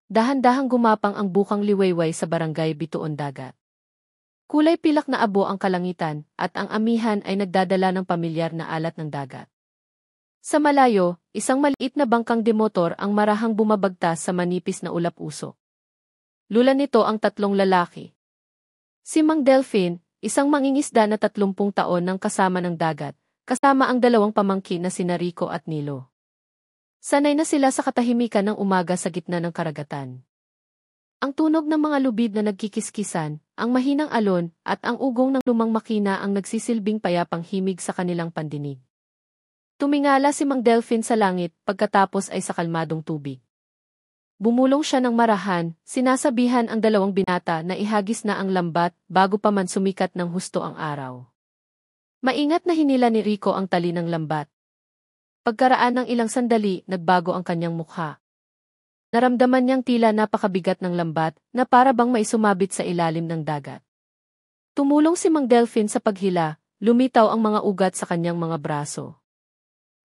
dahan-dahang gumapang ang bukang liwayway sa barangay Bituon Dagat. Kulay pilak na abo ang kalangitan, at ang amihan ay nagdadala ng pamilyar na alat ng dagat. Sa malayo, isang maliit na bangkang demotor ang marahang bumabagtas sa manipis na ulap-usok. Lula nito ang tatlong lalaki. Si Mang Delphin, isang mangingisda na 30 taon nang kasama ng dagat, kasama ang dalawang pamangkin na sina Rico at Nilo. Sanay na sila sa katahimikan ng umaga sa gitna ng karagatan. Ang tunog ng mga lubid na nagkikiskisan, ang mahinang alon, at ang ugong ng lumang makina ang nagsisilbing payapang himig sa kanilang pandinig. Tumingala si Mang Delphin sa langit pagkatapos ay sa kalmadong tubig. Bumulong siya ng marahan, sinasabihan ang dalawang binata na ihagis na ang lambat bago pa man sumikat ng husto ang araw. Maingat na hinila ni Rico ang tali ng lambat. Pagkaraan ng ilang sandali, nagbago ang kanyang mukha. Naramdaman niyang tila napakabigat ng lambat na para bang may sumabit sa ilalim ng dagat. Tumulong si Mang Delphin sa paghila, lumitaw ang mga ugat sa kanyang mga braso.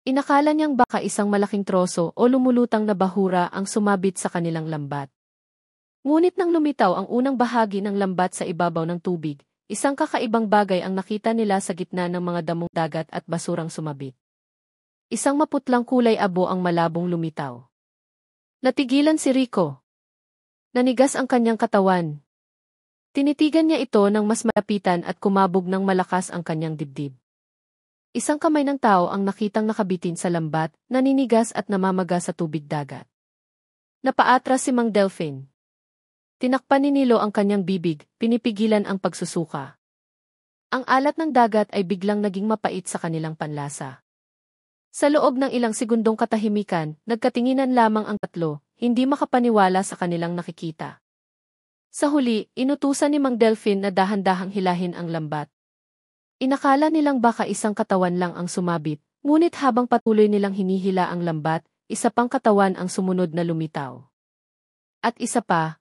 Inakala niyang baka isang malaking troso o lumulutang na bahura ang sumabit sa kanilang lambat. Ngunit nang lumitaw ang unang bahagi ng lambat sa ibabaw ng tubig, isang kakaibang bagay ang nakita nila sa gitna ng mga damong dagat at basurang sumabit. Isang maputlang kulay abo ang malabong lumitaw. Natigilan si Rico. Nanigas ang kanyang katawan. Tinitigan niya ito ng mas malapitan at kumabog ng malakas ang kanyang dibdib. Isang kamay ng tao ang nakitang nakabitin sa lambat, naninigas at namamaga sa tubig dagat. Napaatras si Mang Delphin. Tinakpan ni Nilo ang kanyang bibig, pinipigilan ang pagsusuka. Ang alat ng dagat ay biglang naging mapait sa kanilang panlasa. Sa loob ng ilang segundong katahimikan, nagkatinginan lamang ang tatlo, hindi makapaniwala sa kanilang nakikita. Sa huli, inutusan ni Mang Delphin na dahan-dahang hilahin ang lambat. Inakala nilang baka isang katawan lang ang sumabit, ngunit habang patuloy nilang hinihila ang lambat, isa pang katawan ang sumunod na lumitaw. At isa pa,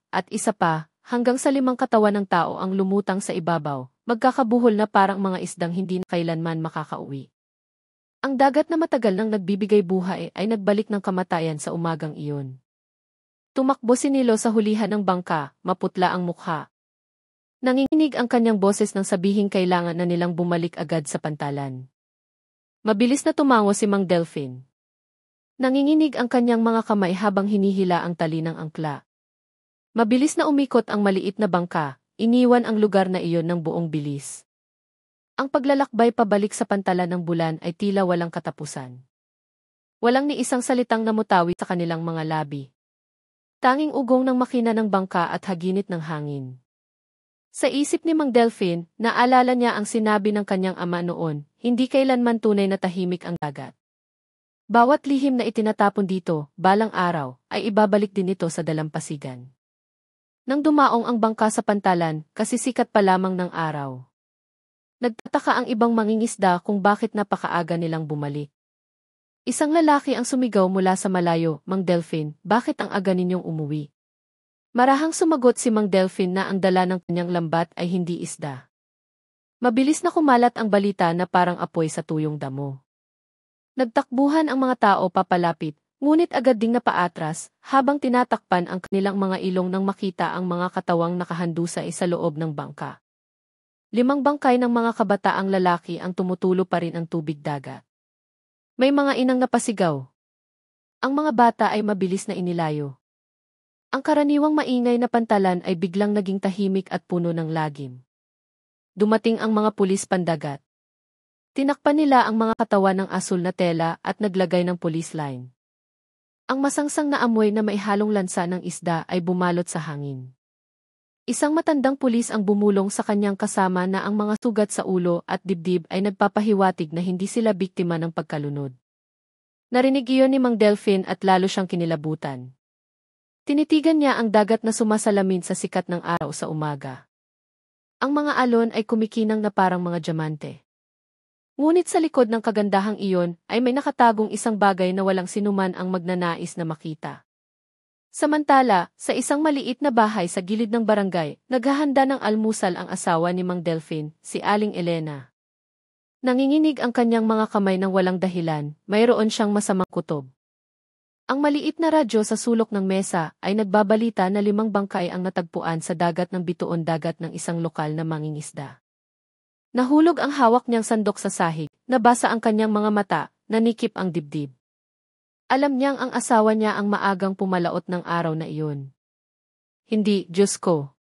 hanggang sa 5 katawan ng tao ang lumutang sa ibabaw, magkakabuhol na parang mga isdang hindi na kailanman makakauwi. Ang dagat na matagal nang nagbibigay buhay ay nagbalik ng kamatayan sa umagang iyon. Tumakbo si Nilo sa hulihan ng bangka, maputla ang mukha. Nanginginig ang kanyang boses nang sabihing kailangan na nilang bumalik agad sa pantalan. Mabilis na tumango si Mang Delphin. Nanginginig ang kanyang mga kamay habang hinihila ang tali ng angkla. Mabilis na umikot ang maliit na bangka, iniwan ang lugar na iyon ng buong bilis. Ang paglalakbay pabalik sa pantalan ng bulan ay tila walang katapusan. Walang ni isang salitang namutawi sa kanilang mga labi. Tanging ugong ng makina ng bangka at haginit ng hangin. Sa isip ni Mang Delphin, naalala niya ang sinabi ng kanyang ama noon, hindi kailanman tunay na tahimik ang dagat. Bawat lihim na itinatapon dito, balang araw, ay ibabalik din ito sa dalampasigan. Nang dumaong ang bangka sa pantalan, kasisikat pa lamang ng araw. Nagtataka ang ibang mangingisda kung bakit napakaaga nilang bumalik. Isang lalaki ang sumigaw mula sa malayo, Mang Delphin, bakit ang aga ninyong umuwi? Marahang sumagot si Mang Delphin na ang dala ng kanyang lambat ay hindi isda. Mabilis na kumalat ang balita na parang apoy sa tuyong damo. Nagtakbuhan ang mga tao papalapit, ngunit agad ding napaatras, habang tinatakpan ang kanilang mga ilong nang makita ang mga katawang nakahandusay sa loob ng bangka. 5 bangkay ng mga kabataang lalaki ang tumutulo pa rin ang tubig dagat. May mga inang napasigaw. Ang mga bata ay mabilis na inilayo. Ang karaniwang maingay na pantalan ay biglang naging tahimik at puno ng lagim. Dumating ang mga pulis pandagat. Tinakpan nila ang mga katawan ng asul na tela at naglagay ng police line. Ang masangsang na amoy na maihalong lansa ng isda ay bumalot sa hangin. Isang matandang pulis ang bumulong sa kanyang kasama na ang mga sugat sa ulo at dibdib ay nagpapahiwatig na hindi sila biktima ng pagkalunod. Narinig iyon ni Mang Delphin at lalo siyang kinilabutan. Tinitigan niya ang dagat na sumasalamin sa sikat ng araw sa umaga. Ang mga alon ay kumikinang na parang mga diamante. Ngunit sa likod ng kagandahang iyon ay may nakatagong isang bagay na walang sinuman ang magnanais na makita. Samantala, sa isang maliit na bahay sa gilid ng barangay, naghahanda ng almusal ang asawa ni Mang Delphin, si Aling Elena. Nanginginig ang kanyang mga kamay ng walang dahilan, mayroon siyang masamang kutob. Ang maliit na radyo sa sulok ng mesa ay nagbabalita na 5 bangkay ang natagpuan sa dagat ng bituon dagat ng isang lokal na mangingisda. Nahulog ang hawak niyang sandok sa sahig, nabasa ang kanyang mga mata, nanikip ang dibdib. Alam niyang ang asawa niya ang maagang pumalaot ng araw na iyon. Hindi, Diyos ko.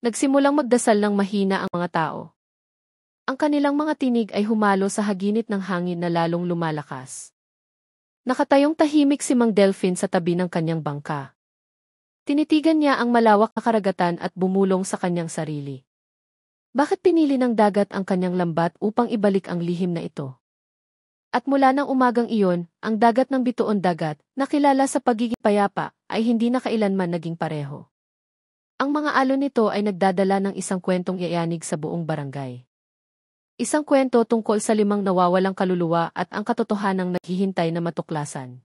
Nagsimulang magdasal ng mahina ang mga tao. Ang kanilang mga tinig ay humalo sa haginit ng hangin na lalong lumalakas. Nakatayong tahimik si Mang Delphin sa tabi ng kanyang bangka. Tinitigan niya ang malawak na karagatan at bumulong sa kanyang sarili. Bakit pinili ng dagat ang kanyang lambat upang ibalik ang lihim na ito? At mula ng umagang iyon, ang dagat ng bituon dagat, na kilala sa pagiging payapa, ay hindi na kailanman naging pareho. Ang mga alon nito ay nagdadala ng isang kwentong yayanig sa buong barangay. Isang kwento tungkol sa 5 nawawalang kaluluwa at ang katotohanang naghihintay na matuklasan.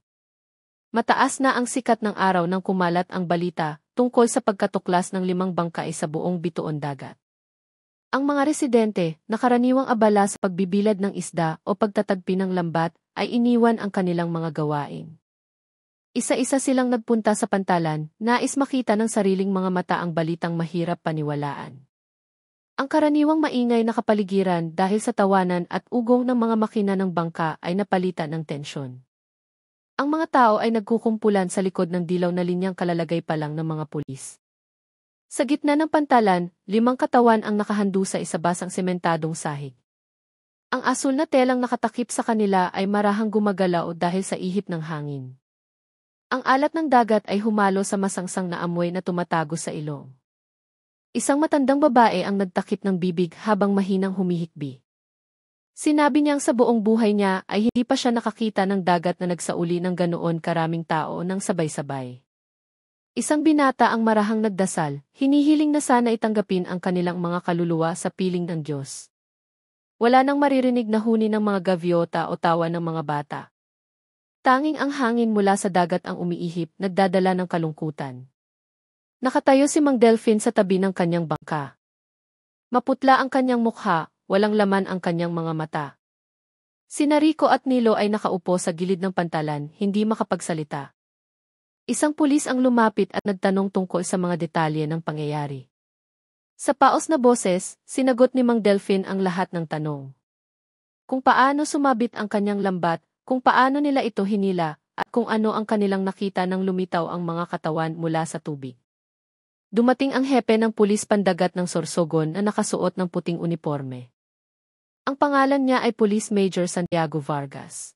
Mataas na ang sikat ng araw nang kumalat ang balita tungkol sa pagkatuklas ng 5 bangkay sa buong bituon dagat. Ang mga residente, na karaniwang abala sa pagbibilad ng isda o pagtatagpi ng lambat, ay iniwan ang kanilang mga gawain. Isa-isa silang nagpunta sa pantalan, nais makita ng sariling mga mata ang balitang mahirap paniwalaan. Ang karaniwang maingay na kapaligiran dahil sa tawanan at ugong ng mga makina ng bangka ay napalitan ng tensyon. Ang mga tao ay nagkukumpulan sa likod ng dilaw na linyang kalalagay pa lang ng mga pulis. Sa gitna ng pantalan, 5 katawan ang nakahandu sa isabasang sementadong sahig. Ang asul na telang nakatakip sa kanila ay marahang gumagalaw dahil sa ihip ng hangin. Ang alat ng dagat ay humalo sa masangsang na amoy na tumatago sa ilong. Isang matandang babae ang nagtakip ng bibig habang mahinang humihikbi. Sinabi niyang sa buong buhay niya ay hindi pa siya nakakita ng dagat na nagsauli ng ganoon karaming tao nang sabay-sabay. Isang binata ang marahang nagdasal, hinihiling na sana itanggapin ang kanilang mga kaluluwa sa piling ng Diyos. Wala nang maririnig na huni ng mga gaviota o tawa ng mga bata. Tanging ang hangin mula sa dagat ang umiihip, nagdadala ng kalungkutan. Nakatayo si Mang Delphin sa tabi ng kanyang bangka. Maputla ang kanyang mukha, walang laman ang kanyang mga mata. Sina Rico at Nilo ay nakaupo sa gilid ng pantalan, hindi makapagsalita. Isang pulis ang lumapit at nagtanong tungkol sa mga detalye ng pangyayari. Sa paos na boses, sinagot ni Mang Delphin ang lahat ng tanong. Kung paano sumabit ang kanyang lambat, kung paano nila ito hinila, at kung ano ang kanilang nakita nang lumitaw ang mga katawan mula sa tubig. Dumating ang hepe ng pulis pandagat ng Sorsogon na nakasuot ng puting uniforme. Ang pangalan niya ay Police Major Santiago Vargas.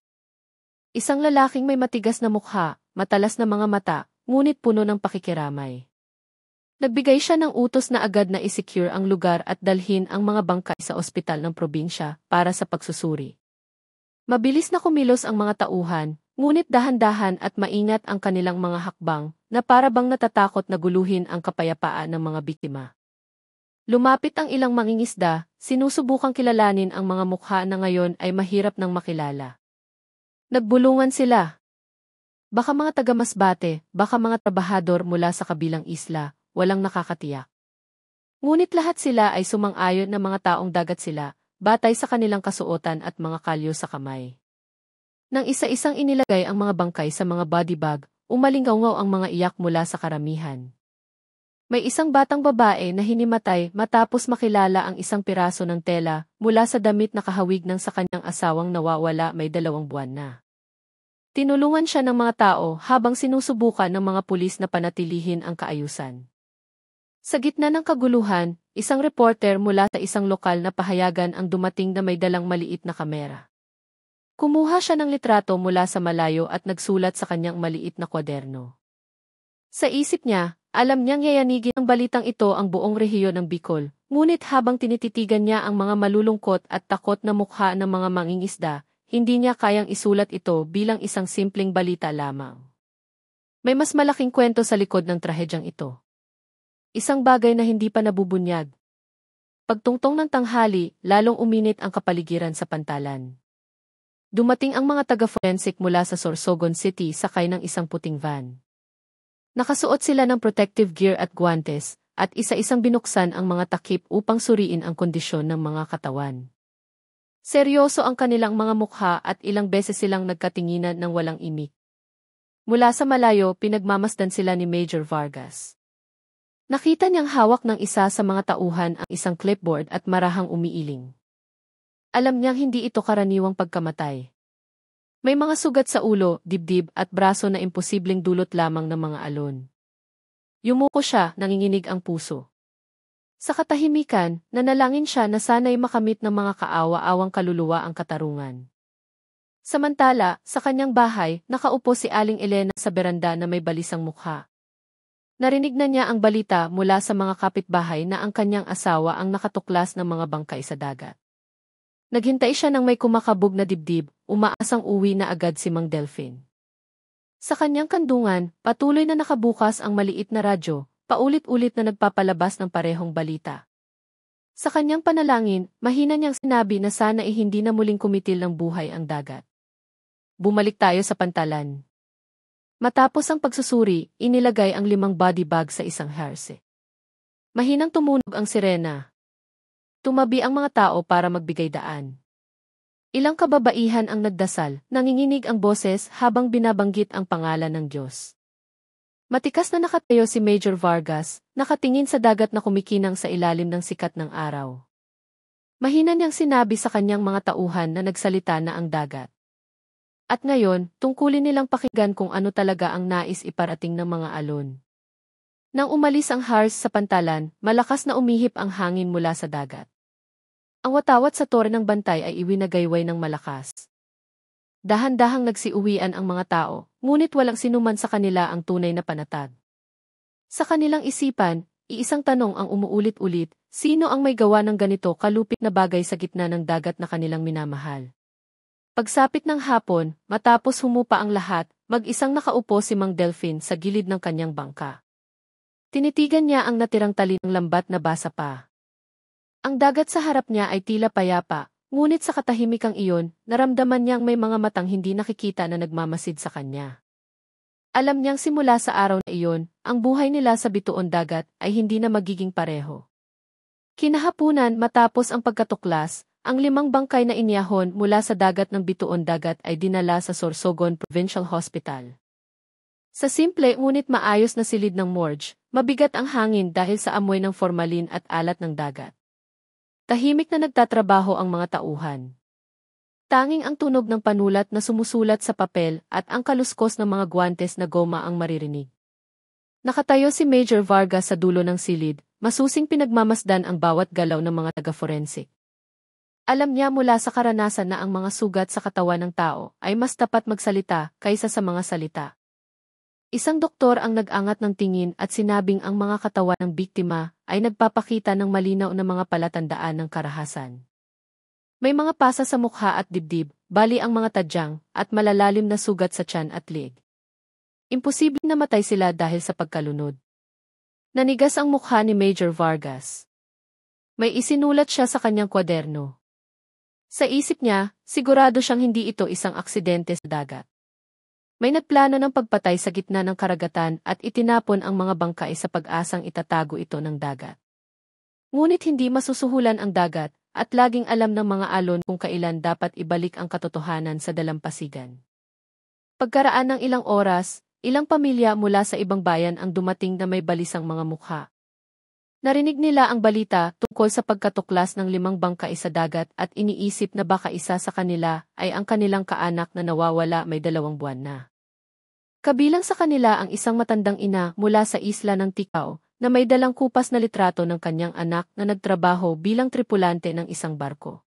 Isang lalaking may matigas na mukha, matalas na mga mata, ngunit puno ng pakikiramay. Nagbigay siya ng utos na agad na i-secure ang lugar at dalhin ang mga bangkay sa ospital ng probinsya para sa pagsusuri. Mabilis na kumilos ang mga tauhan, ngunit dahan-dahan at maingat ang kanilang mga hakbang, na para bang natatakot na guluhin ang kapayapaan ng mga biktima. Lumapit ang ilang mangingisda, sinusubukang kilalanin ang mga mukha na ngayon ay mahirap nang makilala. Nagbulungan sila. Baka mga taga-Masbate, baka mga trabahador mula sa kabilang isla, walang nakakatiyak. Ngunit lahat sila ay sumang-ayon na mga taong dagat sila, batay sa kanilang kasuotan at mga kalyo sa kamay. Nang isa-isang inilagay ang mga bangkay sa mga body bag, umalingaw ang mga iyak mula sa karamihan. May isang batang babae na hinimatay matapos makilala ang isang piraso ng tela mula sa damit na kahawig ng sa kanyang asawang nawawala may 2 buwan na. Tinulungan siya ng mga tao habang sinusubukan ng mga pulis na panatilihin ang kaayusan. Sa gitna ng kaguluhan, isang reporter mula sa isang lokal na pahayagan ang dumating na may dalang maliit na kamera. Kumuha siya ng litrato mula sa malayo at nagsulat sa kanyang maliit na kwaderno. Sa isip niya, alam niyang yayanigin ng balitang ito ang buong rehiyon ng Bicol, ngunit habang tinititigan niya ang mga malulungkot at takot na mukha ng mga mangingisda, hindi niya kayang isulat ito bilang isang simpleng balita lamang. May mas malaking kwento sa likod ng trahedyang ito. Isang bagay na hindi pa nabubunyag. Pagtungtong ng tanghali, lalong uminit ang kapaligiran sa pantalan. Dumating ang mga taga-forensic mula sa Sorsogon City sakay ng isang puting van. Nakasuot sila ng protective gear at guantes, at isa-isang binuksan ang mga takip upang suriin ang kondisyon ng mga katawan. Seryoso ang kanilang mga mukha at ilang beses silang nagkatinginan ng walang imik. Mula sa malayo, pinagmamasdan sila ni Major Vargas. Nakita niyang hawak ng isa sa mga tauhan ang isang clipboard at marahang umiiling. Alam niyang hindi ito karaniwang pagkamatay. May mga sugat sa ulo, dibdib at braso na imposibleng dulot lamang ng mga alon. Yumuko siya, nanginginig ang puso. Sa katahimikan, nanalangin siya na sana'y makamit ng mga kaawa-awang kaluluwa ang katarungan. Samantala, sa kanyang bahay, nakaupo si Aling Elena sa beranda na may balisang mukha. Narinig na niya ang balita mula sa mga kapitbahay na ang kanyang asawa ang nakatuklas ng mga bangkay sa dagat. Naghintay siya ng may kumakabog na dibdib, umaasang uwi na agad si Mang Delphin. Sa kanyang kandungan, patuloy na nakabukas ang maliit na radyo, paulit-ulit na nagpapalabas ng parehong balita. Sa kanyang panalangin, mahina niyang sinabi na sana hindi na muling kumitil ng buhay ang dagat. Bumalik tayo sa pantalan. Matapos ang pagsusuri, inilagay ang 5 body bag sa isang hearse. Mahinang tumunog ang sirena. Tumabi ang mga tao para magbigay daan. Ilang kababaihan ang nagdasal, nanginginig ang boses habang binabanggit ang pangalan ng Diyos. Matikas na nakatayo si Major Vargas, nakatingin sa dagat na kumikinang sa ilalim ng sikat ng araw. Mahina niyang sinabi sa kanyang mga tauhan na nagsalita na ang dagat. At ngayon, tungkulin nilang pakinggan kung ano talaga ang nais iparating ng mga alon. Nang umalis ang hearse sa pantalan, malakas na umihip ang hangin mula sa dagat. Ang watawat sa tore ng bantay ay iwinagayway ng malakas. Dahan-dahang nagsiuwian ang mga tao, ngunit walang sinuman sa kanila ang tunay na panatag. Sa kanilang isipan, iisang tanong ang umuulit-ulit, sino ang may gawa ng ganito kalupit na bagay sa gitna ng dagat na kanilang minamahal? Pagsapit ng hapon, matapos humupa ang lahat, mag-isang nakaupo si Mang Delphin sa gilid ng kanyang bangka. Tinitigan niya ang natirang tali ng lambat na basa pa. Ang dagat sa harap niya ay tila payapa, ngunit sa katahimikang iyon, naramdaman niyang may mga matang hindi nakikita na nagmamasid sa kanya. Alam niyang simula sa araw na iyon, ang buhay nila sa bituon dagat ay hindi na magiging pareho. Kinahapunan matapos ang pagkatuklas, ang 5 bangkay na inyahon mula sa dagat ng bituon dagat ay dinala sa Sorsogon Provincial Hospital. Sa simple ngunit maayos na silid ng morgue, mabigat ang hangin dahil sa amoy ng formalin at alat ng dagat. Tahimik na nagtatrabaho ang mga tauhan. Tanging ang tunog ng panulat na sumusulat sa papel at ang kaluskos ng mga guwantes na goma ang maririnig. Nakatayo si Major Vargas sa dulo ng silid, masusing pinagmamasdan ang bawat galaw ng mga taga-forensic. Alam niya mula sa karanasan na ang mga sugat sa katawan ng tao ay mas tapat magsalita kaysa sa mga salita. Isang doktor ang nag-angat ng tingin at sinabing ang mga katawan ng biktima ay nagpapakita ng malinaw na mga palatandaan ng karahasan. May mga pasa sa mukha at dibdib, bali ang mga tadyang, at malalalim na sugat sa tiyan at leeg. Imposibleng namatay sila dahil sa pagkalunod. Nanigas ang mukha ni Major Vargas. May isinulat siya sa kanyang kwaderno. Sa isip niya, sigurado siyang hindi ito isang aksidente sa dagat. May nagplano ng pagpatay sa gitna ng karagatan at itinapon ang mga bangkay sa pag-asang itatago ito ng dagat. Ngunit hindi masusuhulan ang dagat at laging alam ng mga alon kung kailan dapat ibalik ang katotohanan sa dalampasigan. Pagkaraan ng ilang oras, ilang pamilya mula sa ibang bayan ang dumating na may balisang mga mukha. Narinig nila ang balita tungkol sa pagkatuklas ng 5 bangkay sa dagat at iniisip na baka isa sa kanila ay ang kanilang kaanak na nawawala may 2 buwan na. Kabilang sa kanila ang isang matandang ina mula sa isla ng Ticao na may dalang kupas na litrato ng kanyang anak na nagtrabaho bilang tripulante ng isang barko.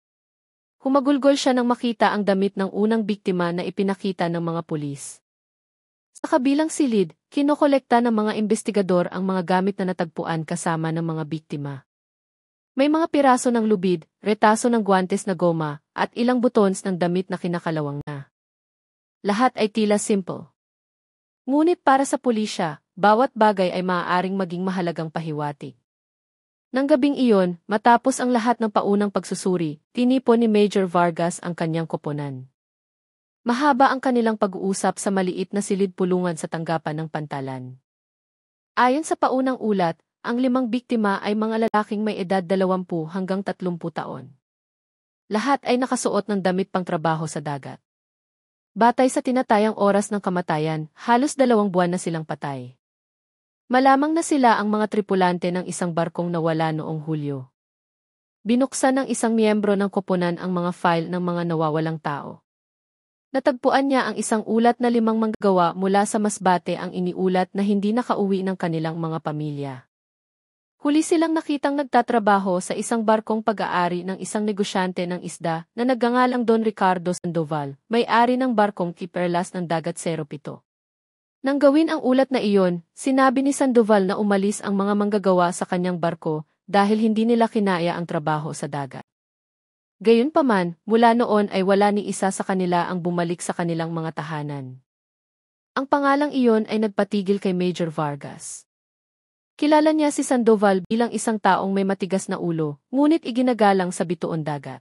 Humagulgol siya nang makita ang damit ng unang biktima na ipinakita ng mga pulis. Sa kabilang silid, kinokolekta ng mga investigador ang mga gamit na natagpuan kasama ng mga biktima. May mga piraso ng lubid, retaso ng guwantes na goma, at ilang butons ng damit na kinakalawang na. Lahat ay tila simple. Ngunit para sa pulisya, bawat bagay ay maaaring maging mahalagang pahiwatig. Nang gabing iyon, matapos ang lahat ng paunang pagsusuri, tinipon ni Major Vargas ang kanyang koponan. Mahaba ang kanilang pag-uusap sa maliit na silid pulungan sa tanggapan ng pantalan. Ayon sa paunang ulat, ang 5 biktima ay mga lalaking may edad 20 hanggang 30 taon. Lahat ay nakasuot ng damit pangtrabaho sa dagat. Batay sa tinatayang oras ng kamatayan, halos 2 buwan na silang patay. Malamang na sila ang mga tripulante ng isang barkong nawala noong Hulyo. Binuksan ng isang miyembro ng koponan ang mga file ng mga nawawalang tao. Natagpuan niya ang isang ulat na 5 manggagawa mula sa Masbate ang iniulat na hindi nakauwi ng kanilang mga pamilya. Huli silang nakitang nagtatrabaho sa isang barkong pag-aari ng isang negosyante ng isda na nagngangalang Don Ricardo Sandoval, may-ari ng barkong Kiperlas ng Dagat 07. Nang gawin ang ulat na iyon, sinabi ni Sandoval na umalis ang mga manggagawa sa kanyang barko dahil hindi nila kinaya ang trabaho sa dagat. Gayunpaman, mula noon ay wala ni isa sa kanila ang bumalik sa kanilang mga tahanan. Ang pangalang iyon ay nagpatigil kay Major Vargas. Kilala niya si Sandoval bilang isang taong may matigas na ulo, ngunit iginagalang sa bituon dagat.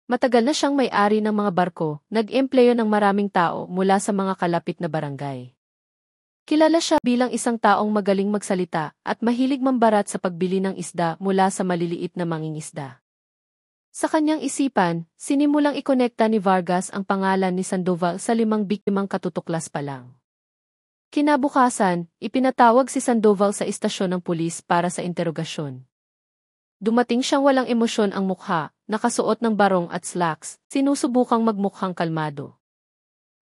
Matagal na siyang may-ari ng mga barko, nag-empleyo ng maraming tao mula sa mga kalapit na barangay. Kilala siya bilang isang taong magaling magsalita at mahilig mambarat sa pagbili ng isda mula sa maliliit na mangingisda. Sa kanyang isipan, sinimulang ikonekta ni Vargas ang pangalan ni Sandoval sa 5 biktimang katutuklas pa lang. Kinabukasan, ipinatawag si Sandoval sa istasyon ng pulis para sa interogasyon. Dumating siyang walang emosyon ang mukha, nakasuot ng barong at slacks, sinusubukang magmukhang kalmado.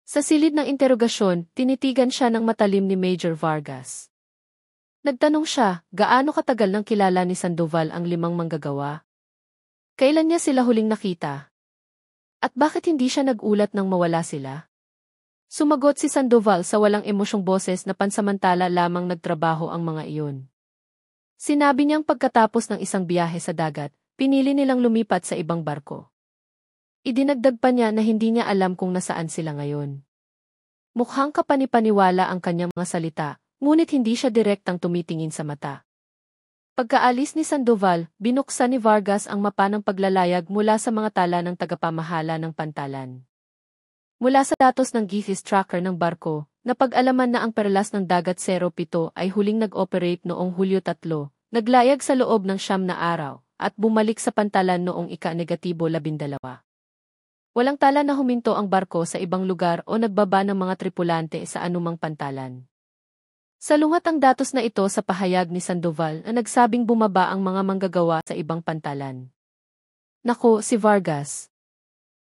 Sa silid ng interogasyon, tinitigan siya ng matalim ni Major Vargas. Nagtanong siya, gaano katagal nang kilala ni Sandoval ang 5 manggagawa? Kailan niya sila huling nakita? At bakit hindi siya nagulat nang mawala sila? Sumagot si Sandoval sa walang emosyong boses na pansamantala lamang nagtrabaho ang mga iyon. Sinabi niyang pagkatapos ng isang biyahe sa dagat, pinili nilang lumipat sa ibang barko. Idinagdag pa niya na hindi niya alam kung nasaan sila ngayon. Mukhang kapanipaniwala ang kanyang mga salita, ngunit hindi siya direktang tumitingin sa mata. Pagkaalis ni Sandoval, binuksan ni Vargas ang mapa ng paglalayag mula sa mga tala ng tagapamahala ng pantalan. Mula sa datos ng GPS tracker ng barko, napag-alaman na ang Perlas ng Dagat 07 ay huling nag-operate noong Hulyo 3, naglayag sa loob ng 9 na araw, at bumalik sa pantalan noong ika-12. Walang tala na huminto ang barko sa ibang lugar o nagbaba ng mga tripulante sa anumang pantalan. Salungat ang datos na ito sa pahayag ni Sandoval na nagsabing bumaba ang mga manggagawa sa ibang pantalan. Naku, si Vargas.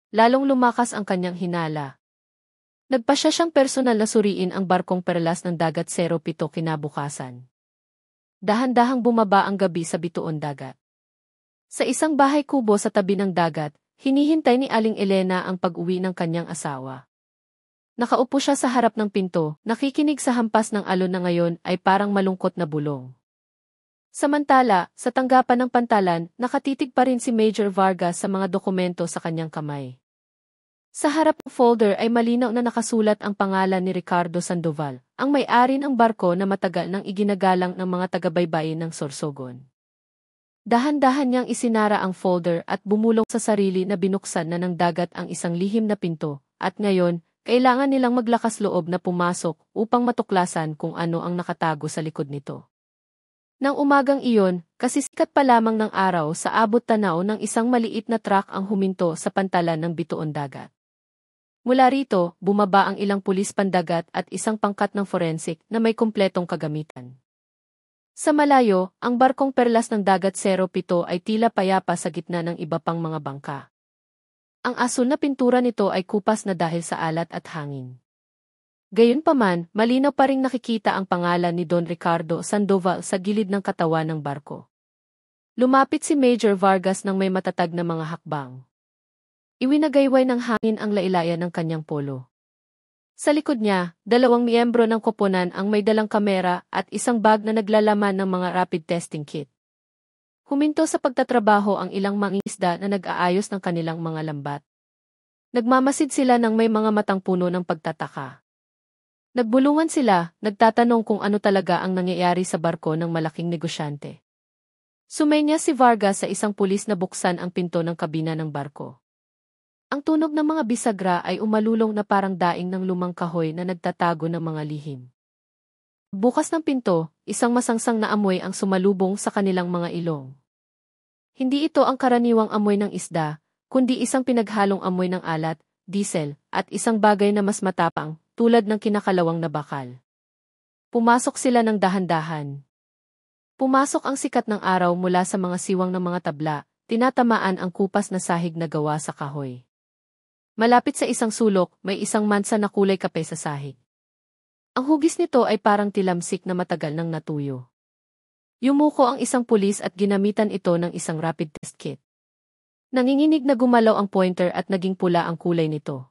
Lalong lumakas ang kanyang hinala. Nagpasya siyang personal na suriin ang barkong Perlas ng Dagat 07 kinabukasan. Dahan-dahang bumaba ang gabi sa bituon dagat. Sa isang bahay kubo sa tabi ng dagat, hinihintay ni Aling Elena ang pag-uwi ng kanyang asawa. Nakaupo siya sa harap ng pinto, nakikinig sa hampas ng alon na ngayon ay parang malungkot na bulong. Samantala, sa tanggapan ng pantalan, nakatitig pa rin si Major Vargas sa mga dokumento sa kanyang kamay. Sa harap ng folder ay malinaw na nakasulat ang pangalan ni Ricardo Sandoval, ang may-ari ng barko na matagal nang iginagalang ng mga taga-baybayin ng Sorsogon. Dahan-dahan niyang isinara ang folder at bumulong sa sarili na binuksan na ng dagat ang isang lihim na pinto, at ngayon, kailangan nilang maglakas loob na pumasok upang matuklasan kung ano ang nakatago sa likod nito. Nang umagang iyon, kasisikat pa lamang ng araw sa abot tanaw ng isang maliit na truck ang huminto sa pantalan ng bituon dagat. Mula rito, bumaba ang ilang pulis pandagat at isang pangkat ng forensic na may kumpletong kagamitan. Sa malayo, ang barkong Perlas ng Dagat 07 ay tila payapa sa gitna ng iba pang mga bangka. Ang asul na pintura nito ay kupas na dahil sa alat at hangin. Gayunpaman, malinaw pa ring nakikita ang pangalan ni Don Ricardo Sandoval sa gilid ng katawan ng barko. Lumapit si Major Vargas ng may matatag na mga hakbang. Iwinagayway ng hangin ang lailayan ng kanyang polo. Sa likod niya, 2 miyembro ng koponan ang may dalang kamera at isang bag na naglalaman ng mga rapid testing kit. Huminto sa pagtatrabaho ang ilang mangingisda na nag-aayos ng kanilang mga lambat. Nagmamasid sila ng may mga matang puno ng pagtataka. Nagbulungan sila, nagtatanong kung ano talaga ang nangyayari sa barko ng malaking negosyante. Sumenya si Vargas sa isang pulis na buksan ang pinto ng kabina ng barko. Ang tunog ng mga bisagra ay umalulong na parang daing ng lumang kahoy na nagtatago ng mga lihim. Bukas ng pinto, isang masangsang na amoy ang sumalubong sa kanilang mga ilong. Hindi ito ang karaniwang amoy ng isda, kundi isang pinaghalong amoy ng alat, diesel, at isang bagay na mas matapang, tulad ng kinakalawang na bakal. Pumasok sila ng dahan-dahan. Pumasok ang sikat ng araw mula sa mga siwang ng mga tabla, tinatamaan ang kupas na sahig na gawa sa kahoy. Malapit sa isang sulok, may isang mansa na kulay kape sa sahig. Ang hugis nito ay parang tilamsik na matagal nang natuyo. Yumuko ang isang pulis at ginamitan ito ng isang rapid test kit. Nanginginig na gumalaw ang pointer at naging pula ang kulay nito.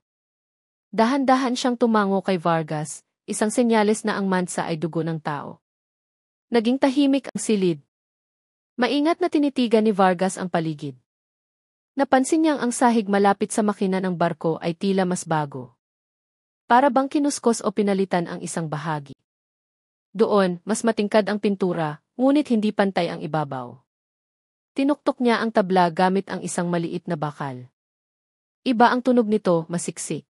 Dahan-dahan siyang tumango kay Vargas, isang senyales na ang mansa ay dugo ng tao. Naging tahimik ang silid. Maingat na tinitigan ni Vargas ang paligid. Napansin niyang ang sahig malapit sa makina ng barko ay tila mas bago. Para bang kinuskos o pinalitan ang isang bahagi. Doon, mas matingkad ang pintura, ngunit hindi pantay ang ibabaw. Tinuktok niya ang tabla gamit ang isang maliit na bakal. Iba ang tunog nito, masiksik.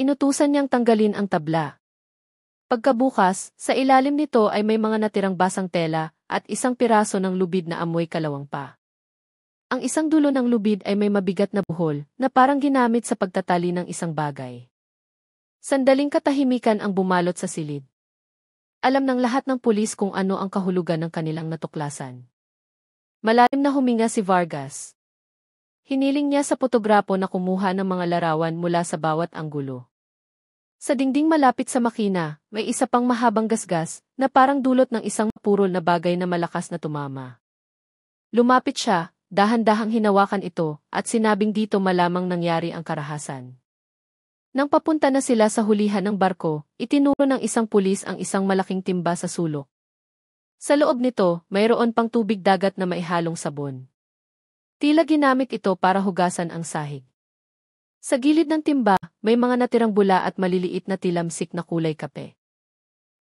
Inutusan niyang tanggalin ang tabla. Pagkabukas, sa ilalim nito ay may mga natirang basang tela at isang piraso ng lubid na amoy kalawang pa. Ang isang dulo ng lubid ay may mabigat na buhol na parang ginamit sa pagtatali ng isang bagay. Sandaling katahimikan ang bumalot sa silid. Alam ng lahat ng pulis kung ano ang kahulugan ng kanilang natuklasan. Malalim na huminga si Vargas. Hiniling niya sa fotograpo na kumuha ng mga larawan mula sa bawat anggulo. Sa dingding malapit sa makina, may isa pang mahabang gasgas na parang dulot ng isang purol na bagay na malakas na tumama. Lumapit siya, dahan-dahang hinawakan ito, at sinabing dito malamang nangyari ang karahasan. Nang papunta na sila sa hulihan ng barko, itinuro ng isang pulis ang isang malaking timba sa sulok. Sa loob nito, mayroon pang tubig dagat na maihalong sabon. Tila ginamit ito para hugasan ang sahig. Sa gilid ng timba, may mga natirang bula at maliliit na tilamsik na kulay kape.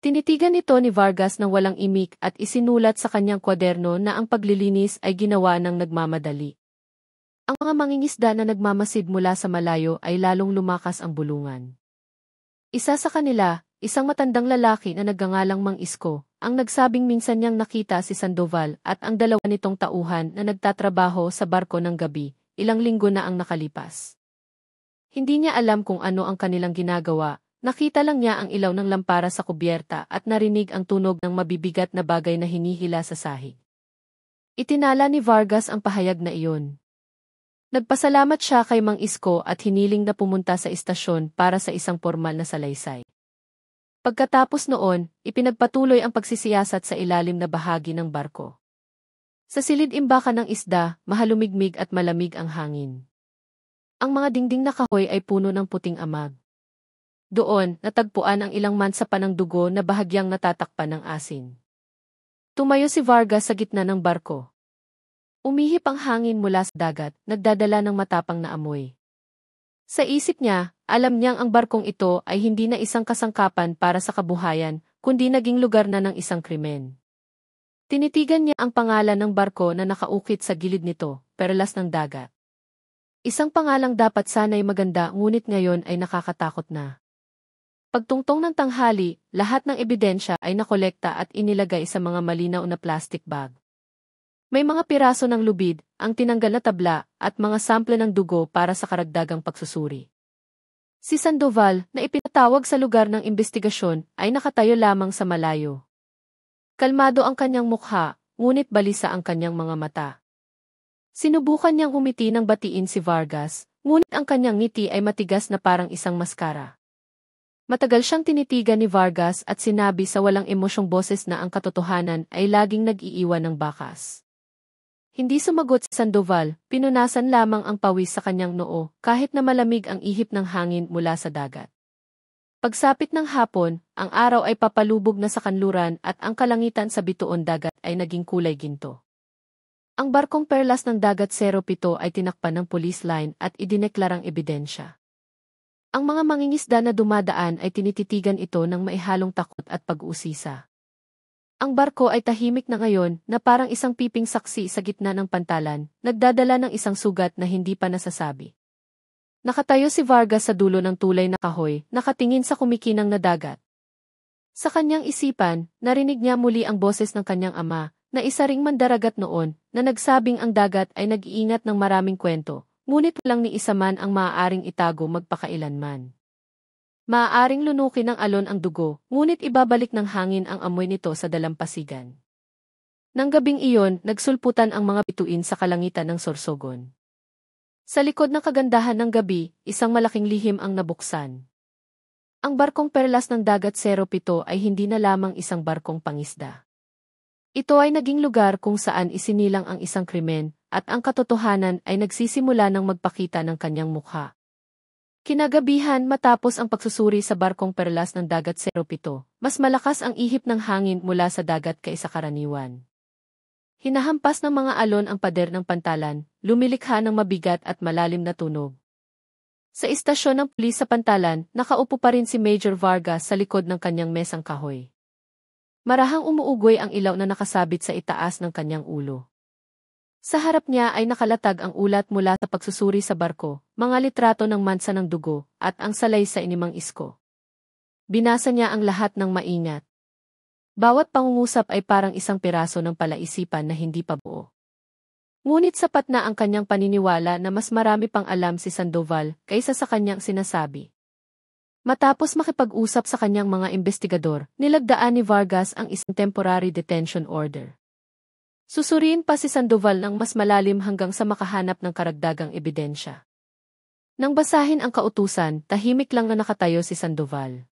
Tinitigan ito ni Vargas ng walang imik at isinulat sa kanyang kwaderno na ang paglilinis ay ginawa ng nagmamadali. Ang mga mangingisda na nagmamasid mula sa malayo ay lalong lumakas ang bulungan. Isa sa kanila, isang matandang lalaki na nagngangalang Mang Isko, ang nagsabing minsan niyang nakita si Sandoval at ang dalawa nitong tauhan na nagtatrabaho sa barko ng gabi, ilang linggo na ang nakalipas. Hindi niya alam kung ano ang kanilang ginagawa, nakita lang niya ang ilaw ng lampara sa kubyerta at narinig ang tunog ng mabibigat na bagay na hinihila sa sahig. Itinala ni Vargas ang pahayag na iyon. Nagpasalamat siya kay Mang Isko at hiniling na pumunta sa istasyon para sa isang formal na salaysay. Pagkatapos noon, ipinagpatuloy ang pagsisiyasat sa ilalim na bahagi ng barko. Sa silid-imbakan ng isda, mahalumigmig at malamig ang hangin. Ang mga dingding na kahoy ay puno ng puting amag. Doon, natagpuan ang ilang mansa pa ng dugo na bahagyang natatakpan ng asin. Tumayo si Vargas sa gitna ng barko. Umihip ang hangin mula sa dagat, nagdadala ng matapang na amoy. Sa isip niya, alam niyang ang barkong ito ay hindi na isang kasangkapan para sa kabuhayan, kundi naging lugar na ng isang krimen. Tinitigan niya ang pangalan ng barko na nakaukit sa gilid nito, Perlas ng Dagat. Isang pangalang dapat sana'y maganda ngunit ngayon ay nakakatakot na. Pagtungtong ng tanghali, lahat ng ebidensya ay nakolekta at inilagay sa mga malinaw na plastic bag. May mga piraso ng lubid, ang tinanggal na tabla, at mga sample ng dugo para sa karagdagang pagsusuri. Si Sandoval, na ipinatawag sa lugar ng investigasyon, ay nakatayo lamang sa malayo. Kalmado ang kanyang mukha, ngunit balisa ang kanyang mga mata. Sinubukan niyang umiti ng batiin si Vargas, ngunit ang kanyang ngiti ay matigas na parang isang maskara. Matagal siyang tinitigan ni Vargas at sinabi sa walang emosyong boses na ang katotohanan ay laging nag-iiwan ng bakas. Hindi sumagot si Sandoval, pinunasan lamang ang pawis sa kanyang noo kahit na malamig ang ihip ng hangin mula sa dagat. Pagsapit ng hapon, ang araw ay papalubog na sa kanluran at ang kalangitan sa bituon dagat ay naging kulay ginto. Ang barkong Perlas ng Dagat 07 ay tinakpan ng police line at idineklarang ebidensya. Ang mga mangingisda na dumadaan ay tinititigan ito ng maihalong takot at pag-uusisa. Ang barko ay tahimik na ngayon na parang isang piping saksi sa gitna ng pantalan, nagdadala ng isang sugat na hindi pa nasasabi. Nakatayo si Vargas sa dulo ng tulay na kahoy, nakatingin sa kumikinang na dagat. Sa kanyang isipan, narinig niya muli ang boses ng kanyang ama, na isa ring mandaragat noon, na nagsabing ang dagat ay nag-iingat ng maraming kwento, ngunit walang ni isa man ang maaaring itago magpakailanman. Maaaring lunukin ng alon ang dugo, ngunit ibabalik ng hangin ang amoy nito sa dalampasigan. Nang gabing iyon, nagsulputan ang mga bituin sa kalangitan ng Sorsogon. Sa likod ng kagandahan ng gabi, isang malaking lihim ang nabuksan. Ang barkong perlas ng dagat 07 ay hindi na lamang isang barkong pangisda. Ito ay naging lugar kung saan isinilang ang isang krimen, at ang katotohanan ay nagsisimula ng magpakita ng kanyang mukha. Kinagabihan matapos ang pagsusuri sa barkong perlas ng dagat 07, mas malakas ang ihip ng hangin mula sa dagat kaysa karaniwan. Hinahampas ng mga alon ang pader ng pantalan, lumilikha ng mabigat at malalim na tunog. Sa istasyon ng pulis sa pantalan, nakaupo pa rin si Major Vargas sa likod ng kanyang mesang kahoy. Marahang umuugoy ang ilaw na nakasabit sa itaas ng kanyang ulo. Sa harap niya ay nakalatag ang ulat mula sa pagsusuri sa barko, mga litrato ng mansa ng dugo, at ang salay sa inimang isko. Binasa niya ang lahat ng maingat. Bawat pangungusap ay parang isang piraso ng palaisipan na hindi pa buo. Ngunit sapat na ang kanyang paniniwala na mas marami pang alam si Sandoval kaysa sa kanyang sinasabi. Matapos makipag-usap sa kanyang mga investigador, nilagdaan ni Vargas ang isang temporary detention order. Susuriin pa si Sandoval ng mas malalim hanggang sa makahanap ng karagdagang ebidensya. Nang basahin ang kautusan, tahimik lang na nakatayo si Sandoval.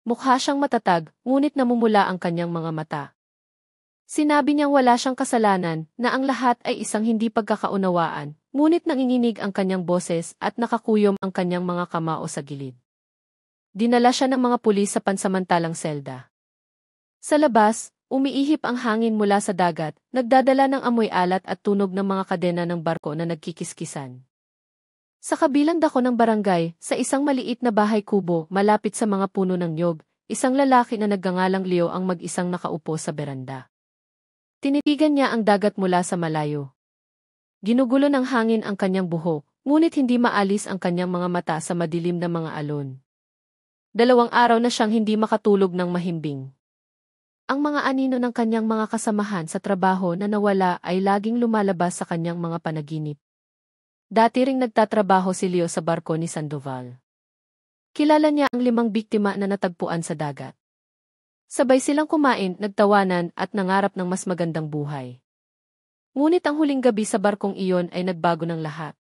Mukha siyang matatag, ngunit namumula ang kanyang mga mata. Sinabi niyang wala siyang kasalanan, na ang lahat ay isang hindi pagkakaunawaan, ngunit nanginginig ang kanyang boses at nakakuyom ang kanyang mga kamao sa gilid. Dinala siya ng mga pulis sa pansamantalang selda. Sa labas, umiihip ang hangin mula sa dagat, nagdadala ng amoy alat at tunog ng mga kadena ng barko na nagkikiskisan. Sa kabilang dako ng barangay, sa isang maliit na bahay kubo malapit sa mga puno ng niyog, isang lalaki na nagngangalang Leo ang mag-isang nakaupo sa beranda. Tinitigan niya ang dagat mula sa malayo. Ginugulo ng hangin ang kanyang buhok, ngunit hindi maalis ang kanyang mga mata sa madilim na mga alon. 2 araw na siyang hindi makatulog ng mahimbing. Ang mga anino ng kanyang mga kasamahan sa trabaho na nawala ay laging lumalabas sa kanyang mga panaginip. Dati ring nagtatrabaho si Leo sa barko ni Sandoval. Kilala niya ang 5 biktima na natagpuan sa dagat. Sabay silang kumain, nagtawanan at nangarap ng mas magandang buhay. Ngunit ang huling gabi sa barkong iyon ay nagbago ng lahat.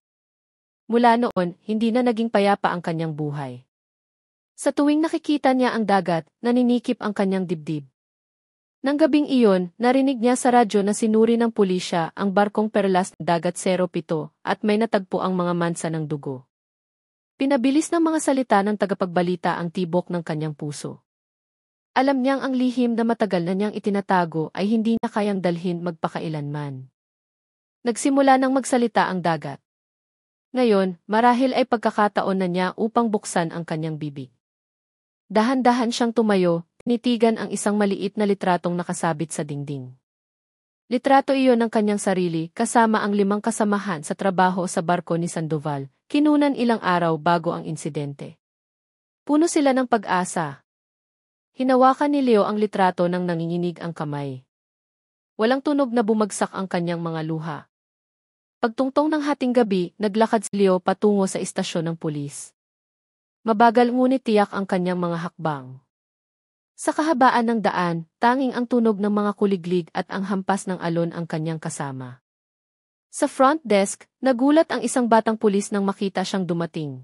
Mula noon, hindi na naging payapa ang kanyang buhay. Sa tuwing nakikita niya ang dagat, naninikip ang kanyang dibdib. Nang gabing iyon, narinig niya sa radyo na sinuri ng pulisya ang barkong perlas ng dagat 07 at may natagpo ang mga mansa ng dugo. Pinabilis ng mga salita ng tagapagbalita ang tibok ng kanyang puso. Alam niyang ang lihim na matagal na niyang itinatago ay hindi niya kayang dalhin magpakailanman. Nagsimula nang magsalita ang dagat. Ngayon, marahil ay pagkakataon na niya upang buksan ang kanyang bibig. Dahan-dahan siyang tumayo, tinitigan ang isang maliit na litratong nakasabit sa dingding. Litrato iyon ng kanyang sarili kasama ang 5 kasamahan sa trabaho sa barko ni Sandoval, kinunan ilang araw bago ang insidente. Puno sila ng pag-asa. Hinawakan ni Leo ang litrato nang nanginginig ang kamay. Walang tunog na bumagsak ang kanyang mga luha. Pagtungtong ng hating gabi, naglakad si Leo patungo sa istasyon ng pulis. Mabagal ngunit tiyak ang kanyang mga hakbang. Sa kahabaan ng daan, tanging ang tunog ng mga kuliglig at ang hampas ng alon ang kanyang kasama. Sa front desk, nagulat ang isang batang pulis nang makita siyang dumating.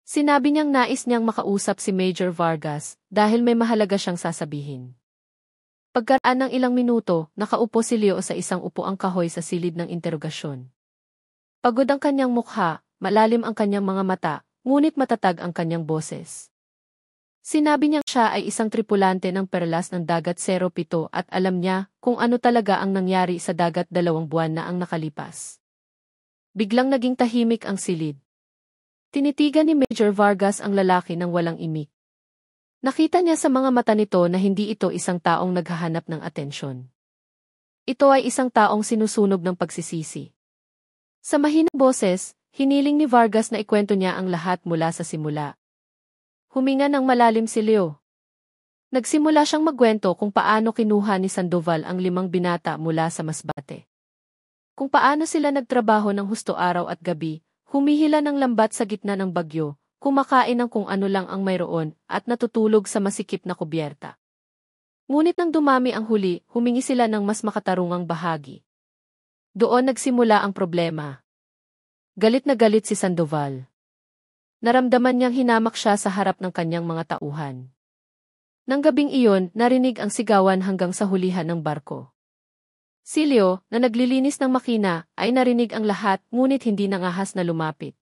Sinabi niyang nais niyang makausap si Major Vargas dahil may mahalaga siyang sasabihin. Pagkaraan ng ilang minuto, nakaupo si Leo sa isang upuang kahoy sa silid ng interogasyon. Pagod ang kanyang mukha, malalim ang kanyang mga mata, ngunit matatag ang kanyang boses. Sinabi niyang siya ay isang tripulante ng perlas ng dagat 07 at alam niya kung ano talaga ang nangyari sa dagat 2 buwan na ang nakalipas. Biglang naging tahimik ang silid. Tinitigan ni Major Vargas ang lalaki ng walang imik. Nakita niya sa mga mata nito na hindi ito isang taong naghahanap ng atensyon. Ito ay isang taong sinusunog ng pagsisisi. Sa mahinang boses, hiniling ni Vargas na ikwento niya ang lahat mula sa simula. Huminga ng malalim si Leo. Nagsimula siyang magkwento kung paano kinuha ni Sandoval ang 5 binata mula sa Masbate. Kung paano sila nagtrabaho ng husto araw at gabi, humihila ng lambat sa gitna ng bagyo, kumakain ng kung ano lang ang mayroon, at natutulog sa masikip na kubyerta. Ngunit nang dumami ang huli, humingi sila ng mas makatarungang bahagi. Doon nagsimula ang problema. Galit na galit si Sandoval. Naramdaman niyang hinamak siya sa harap ng kanyang mga tauhan. Nang gabing iyon, narinig ang sigawan hanggang sa hulihan ng barko. Si Leo, na naglilinis ng makina, ay narinig ang lahat ngunit hindi nangahas na lumapit.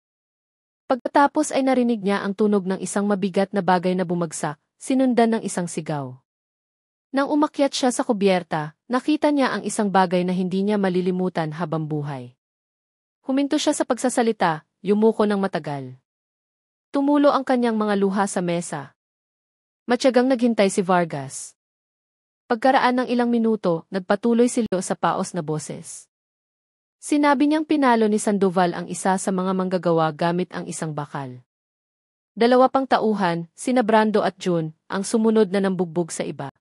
Pagkatapos ay narinig niya ang tunog ng isang mabigat na bagay na bumagsak, sinundan ng isang sigaw. Nang umakyat siya sa kubyerta, nakita niya ang isang bagay na hindi niya malilimutan habang buhay. Huminto siya sa pagsasalita, yumuko ng matagal. Tumulo ang kanyang mga luha sa mesa. Matyagang naghintay si Vargas. Pagkaraan ng ilang minuto, nagpatuloy si Leo sa paos na boses. Sinabi niyang pinalo ni Sandoval ang isa sa mga manggagawa gamit ang isang bakal. Dalawa pang tauhan, sina Brando at June, ang sumunod na nambugbog sa iba.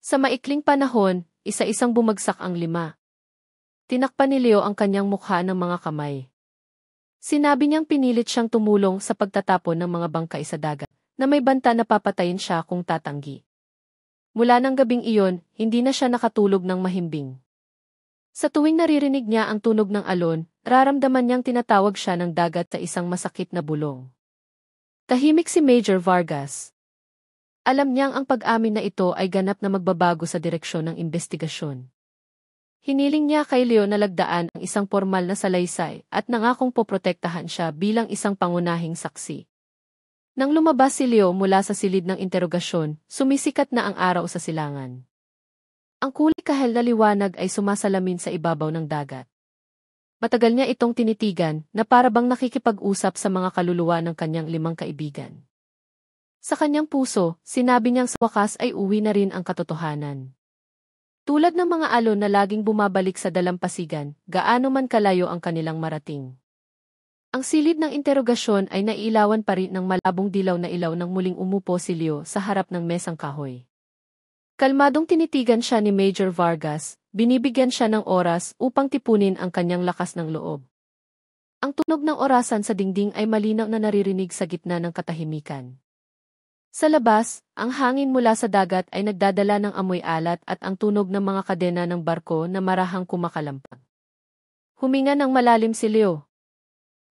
Sa maikling panahon, isa-isang bumagsak ang 5. Tinakpan ni Leo ang kanyang mukha ng mga kamay. Sinabi niyang pinilit siyang tumulong sa pagtatapon ng mga bangkay sa dagat, na may banta na papatayin siya kung tatanggi. Mula ng gabing iyon, hindi na siya nakatulog ng mahimbing. Sa tuwing naririnig niya ang tunog ng alon, raramdaman niyang tinatawag siya ng dagat sa isang masakit na bulong. Tahimik si Major Vargas. Alam niyang ang pag-amin na ito ay ganap na magbabago sa direksyon ng investigasyon. Hiniling niya kay Leo na lagdaan ang isang formal na salaysay at nangakong poprotektahan siya bilang isang pangunahing saksi. Nang lumabas si Leo mula sa silid ng interogasyon, sumisikat na ang araw sa silangan. Ang kulay kahel na liwanag ay sumasalamin sa ibabaw ng dagat. Matagal niya itong tinitigan na para bang nakikipag-usap sa mga kaluluwa ng kanyang 5 kaibigan. Sa kanyang puso, sinabi niyang sa wakas ay uwi na rin ang katotohanan. Tulad ng mga alon na laging bumabalik sa dalampasigan, gaano man kalayo ang kanilang marating. Ang silid ng interogasyon ay nailawan pa rin ng malabong dilaw na ilaw nang muling umupo si Leo sa harap ng mesang kahoy. Kalmadong tinitigan siya ni Major Vargas, binibigyan siya ng oras upang tipunin ang kanyang lakas ng loob. Ang tunog ng orasan sa dingding ay malinaw na naririnig sa gitna ng katahimikan. Sa labas, ang hangin mula sa dagat ay nagdadala ng amoy alat at ang tunog ng mga kadena ng barko na marahang kumakalampag. Huminga ng malalim si Leo.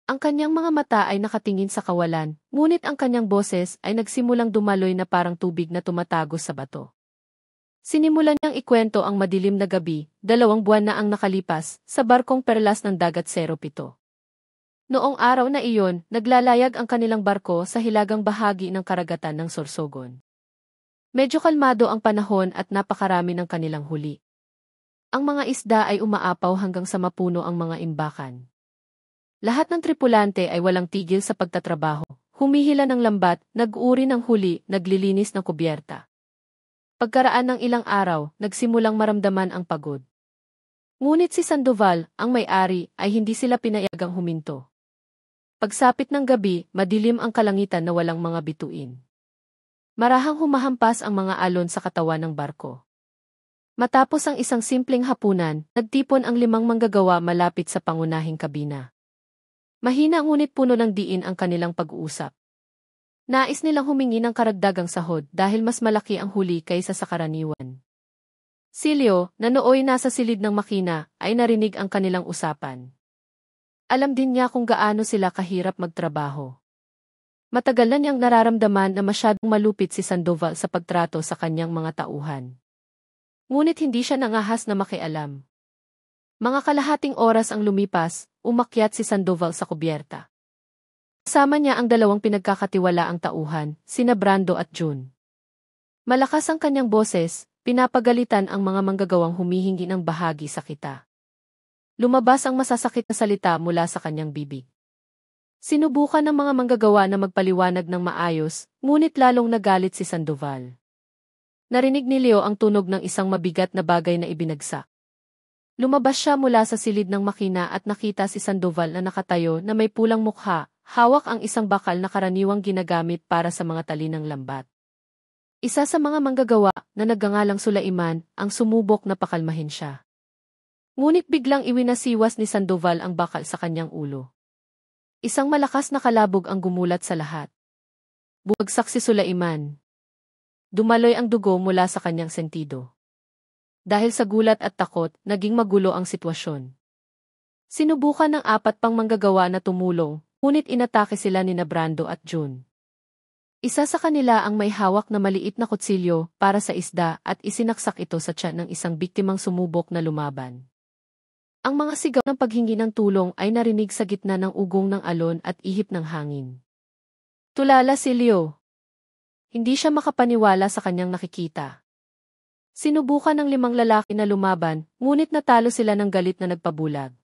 Ang kanyang mga mata ay nakatingin sa kawalan, ngunit ang kanyang boses ay nagsimulang dumaloy na parang tubig na tumatagos sa bato. Sinimulan niyang ikwento ang madilim na gabi, 2 buwan na ang nakalipas, sa barkong perlas ng dagat 07. Noong araw na iyon, naglalayag ang kanilang barko sa hilagang bahagi ng karagatan ng Sorsogon. Medyo kalmado ang panahon at napakarami ng kanilang huli. Ang mga isda ay umaapaw hanggang sa mapuno ang mga imbakan. Lahat ng tripulante ay walang tigil sa pagtatrabaho, humihila ng lambat, nag-uuri ng huli, naglilinis ng kubyerta. Pagkaraan ng ilang araw, nagsimulang maramdaman ang pagod. Ngunit si Sandoval, ang may-ari, ay hindi sila pinayagang huminto. Pagsapit ng gabi, madilim ang kalangitan na walang mga bituin. Marahang humahampas ang mga alon sa katawan ng barko. Matapos ang isang simpleng hapunan, nagtipon ang 5 manggagawa malapit sa pangunahing kabina. Mahina ngunit puno ng diin ang kanilang pag-uusap. Nais nilang humingi ng karagdagang sahod dahil mas malaki ang huli kaysa sa karaniwan. Si Leo, na nooy nasa silid ng makina, ay narinig ang kanilang usapan. Alam din niya kung gaano sila kahirap magtrabaho. Matagal na niyang nararamdaman na masyadong malupit si Sandoval sa pagtrato sa kanyang mga tauhan. Ngunit hindi siya nangahas na makialam. Mga kalahating oras ang lumipas, umakyat si Sandoval sa kubyerta. Kasama niya ang 2 pinagkakatiwalaang tauhan, sina Brando at June. Malakas ang kanyang boses, pinapagalitan ang mga manggagawang humihingi ng bahagi sa kita. Lumabas ang masasakit na salita mula sa kanyang bibig. Sinubukan ng mga manggagawa na magpaliwanag ng maayos, ngunit lalong nagalit si Sandoval. Narinig ni Leo ang tunog ng isang mabigat na bagay na ibinagsak. Lumabas siya mula sa silid ng makina at nakita si Sandoval na nakatayo na may pulang mukha, hawak ang isang bakal na karaniwang ginagamit para sa mga talinang lambat. Isa sa mga manggagawa na nagngangalang Sulaiman ang sumubok na pakalmahin siya. Ngunit biglang iwinasiwas ni Sandoval ang bakal sa kanyang ulo. Isang malakas na kalabog ang gumulat sa lahat. Bumagsak si Sulaiman. Dumaloy ang dugo mula sa kanyang sentido. Dahil sa gulat at takot, naging magulo ang sitwasyon. Sinubukan ng 4 pang manggagawa na tumulong, ngunit inatake sila ni Brando at June. Isa sa kanila ang may hawak na maliit na kutsilyo para sa isda at isinaksak ito sa tiyan ng isang biktimang sumubok na lumaban. Ang mga sigaw ng paghingi ng tulong ay narinig sa gitna ng ugong ng alon at ihip ng hangin. Tulala si Leo. Hindi siya makapaniwala sa kanyang nakikita. Sinubukan ng 5 lalaki na lumaban, ngunit natalo sila ng galit na nagpabulag.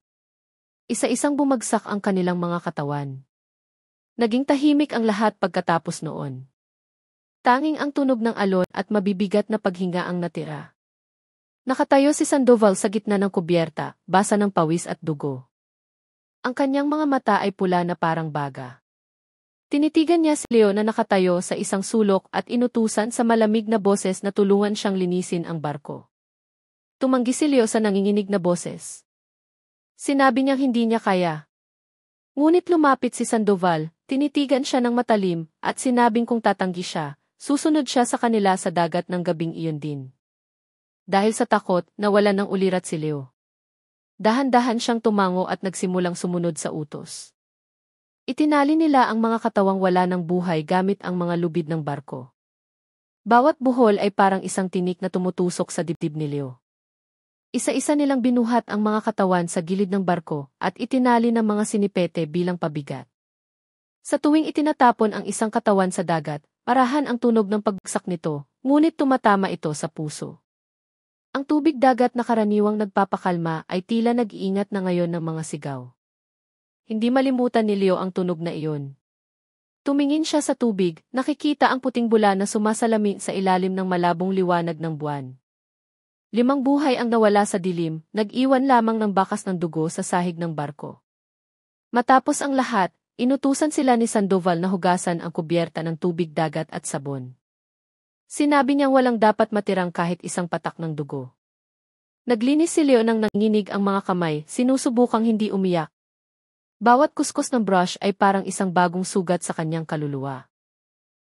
Isa-isang bumagsak ang kanilang mga katawan. Naging tahimik ang lahat pagkatapos noon. Tanging ang tunog ng alon at mabibigat na paghinga ang natira. Nakatayo si Sandoval sa gitna ng kubyerta, basa ng pawis at dugo. Ang kanyang mga mata ay pula na parang baga. Tinitigan niya si Leo na nakatayo sa isang sulok at inutusan sa malamig na boses na tulungan siyang linisin ang barko. Tumanggi si Leo sa nanginginig na boses. Sinabi niyang hindi niya kaya. Ngunit lumapit si Sandoval, tinitigan siya ng matalim, at sinabing kung tatanggi siya, susunod siya sa kanila sa dagat ng gabing iyon din. Dahil sa takot, nawalan ng ulirat si Leo. Dahan-dahan siyang tumango at nagsimulang sumunod sa utos. Itinali nila ang mga katawang wala ng buhay gamit ang mga lubid ng barko. Bawat buhol ay parang isang tinik na tumutusok sa dibdib ni Leo. Isa-isa nilang binuhat ang mga katawan sa gilid ng barko at itinali ng mga sinipete bilang pabigat. Sa tuwing itinatapon ang isang katawan sa dagat, parahan ang tunog ng pagbagsak nito, ngunit tumatama ito sa puso. Ang tubig dagat na karaniwang nagpapakalma ay tila nag-iingat na ngayon ng mga sigaw. Hindi malimutan ni Leo ang tunog na iyon. Tumingin siya sa tubig, nakikita ang puting bula na sumasalamin sa ilalim ng malabong liwanag ng buwan. 5 buhay ang nawala sa dilim, nag-iwan lamang ng bakas ng dugo sa sahig ng barko. Matapos ang lahat, inutusan sila ni Sandoval na hugasan ang kubyerta ng tubig dagat at sabon. Sinabi niyang walang dapat matirang kahit isang patak ng dugo. Naglinis si Leo nang nanginginig ang mga kamay, sinusubukang hindi umiyak. Bawat kuskos ng brush ay parang isang bagong sugat sa kanyang kaluluwa.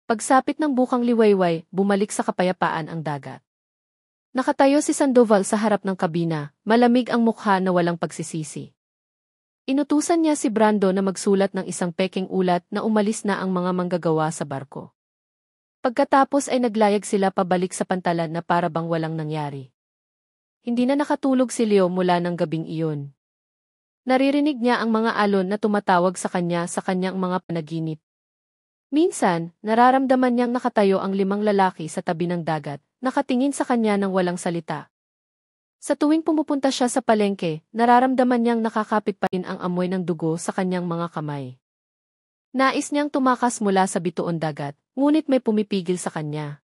Pagsapit ng bukang liwayway, bumalik sa kapayapaan ang dagat. Nakatayo si Sandoval sa harap ng kabina, malamig ang mukha na walang pagsisisi. Inutusan niya si Brando na magsulat ng isang pekeng ulat na umalis na ang mga manggagawa sa barko. Pagkatapos ay naglayag sila pabalik sa pantalan na para bang walang nangyari. Hindi na nakatulog si Leo mula ng gabing iyon. Naririnig niya ang mga alon na tumatawag sa kanyang mga panaginip. Minsan, nararamdaman niyang nakatayo ang 5 lalaki sa tabi ng dagat, nakatingin sa kanya ng walang salita. Sa tuwing pumupunta siya sa palengke, nararamdaman niyang nakakapit pa rin ang amoy ng dugo sa kanyang mga kamay. Nais niyang tumakas mula sa bituon dagat, ngunit may pumipigil sa kanya.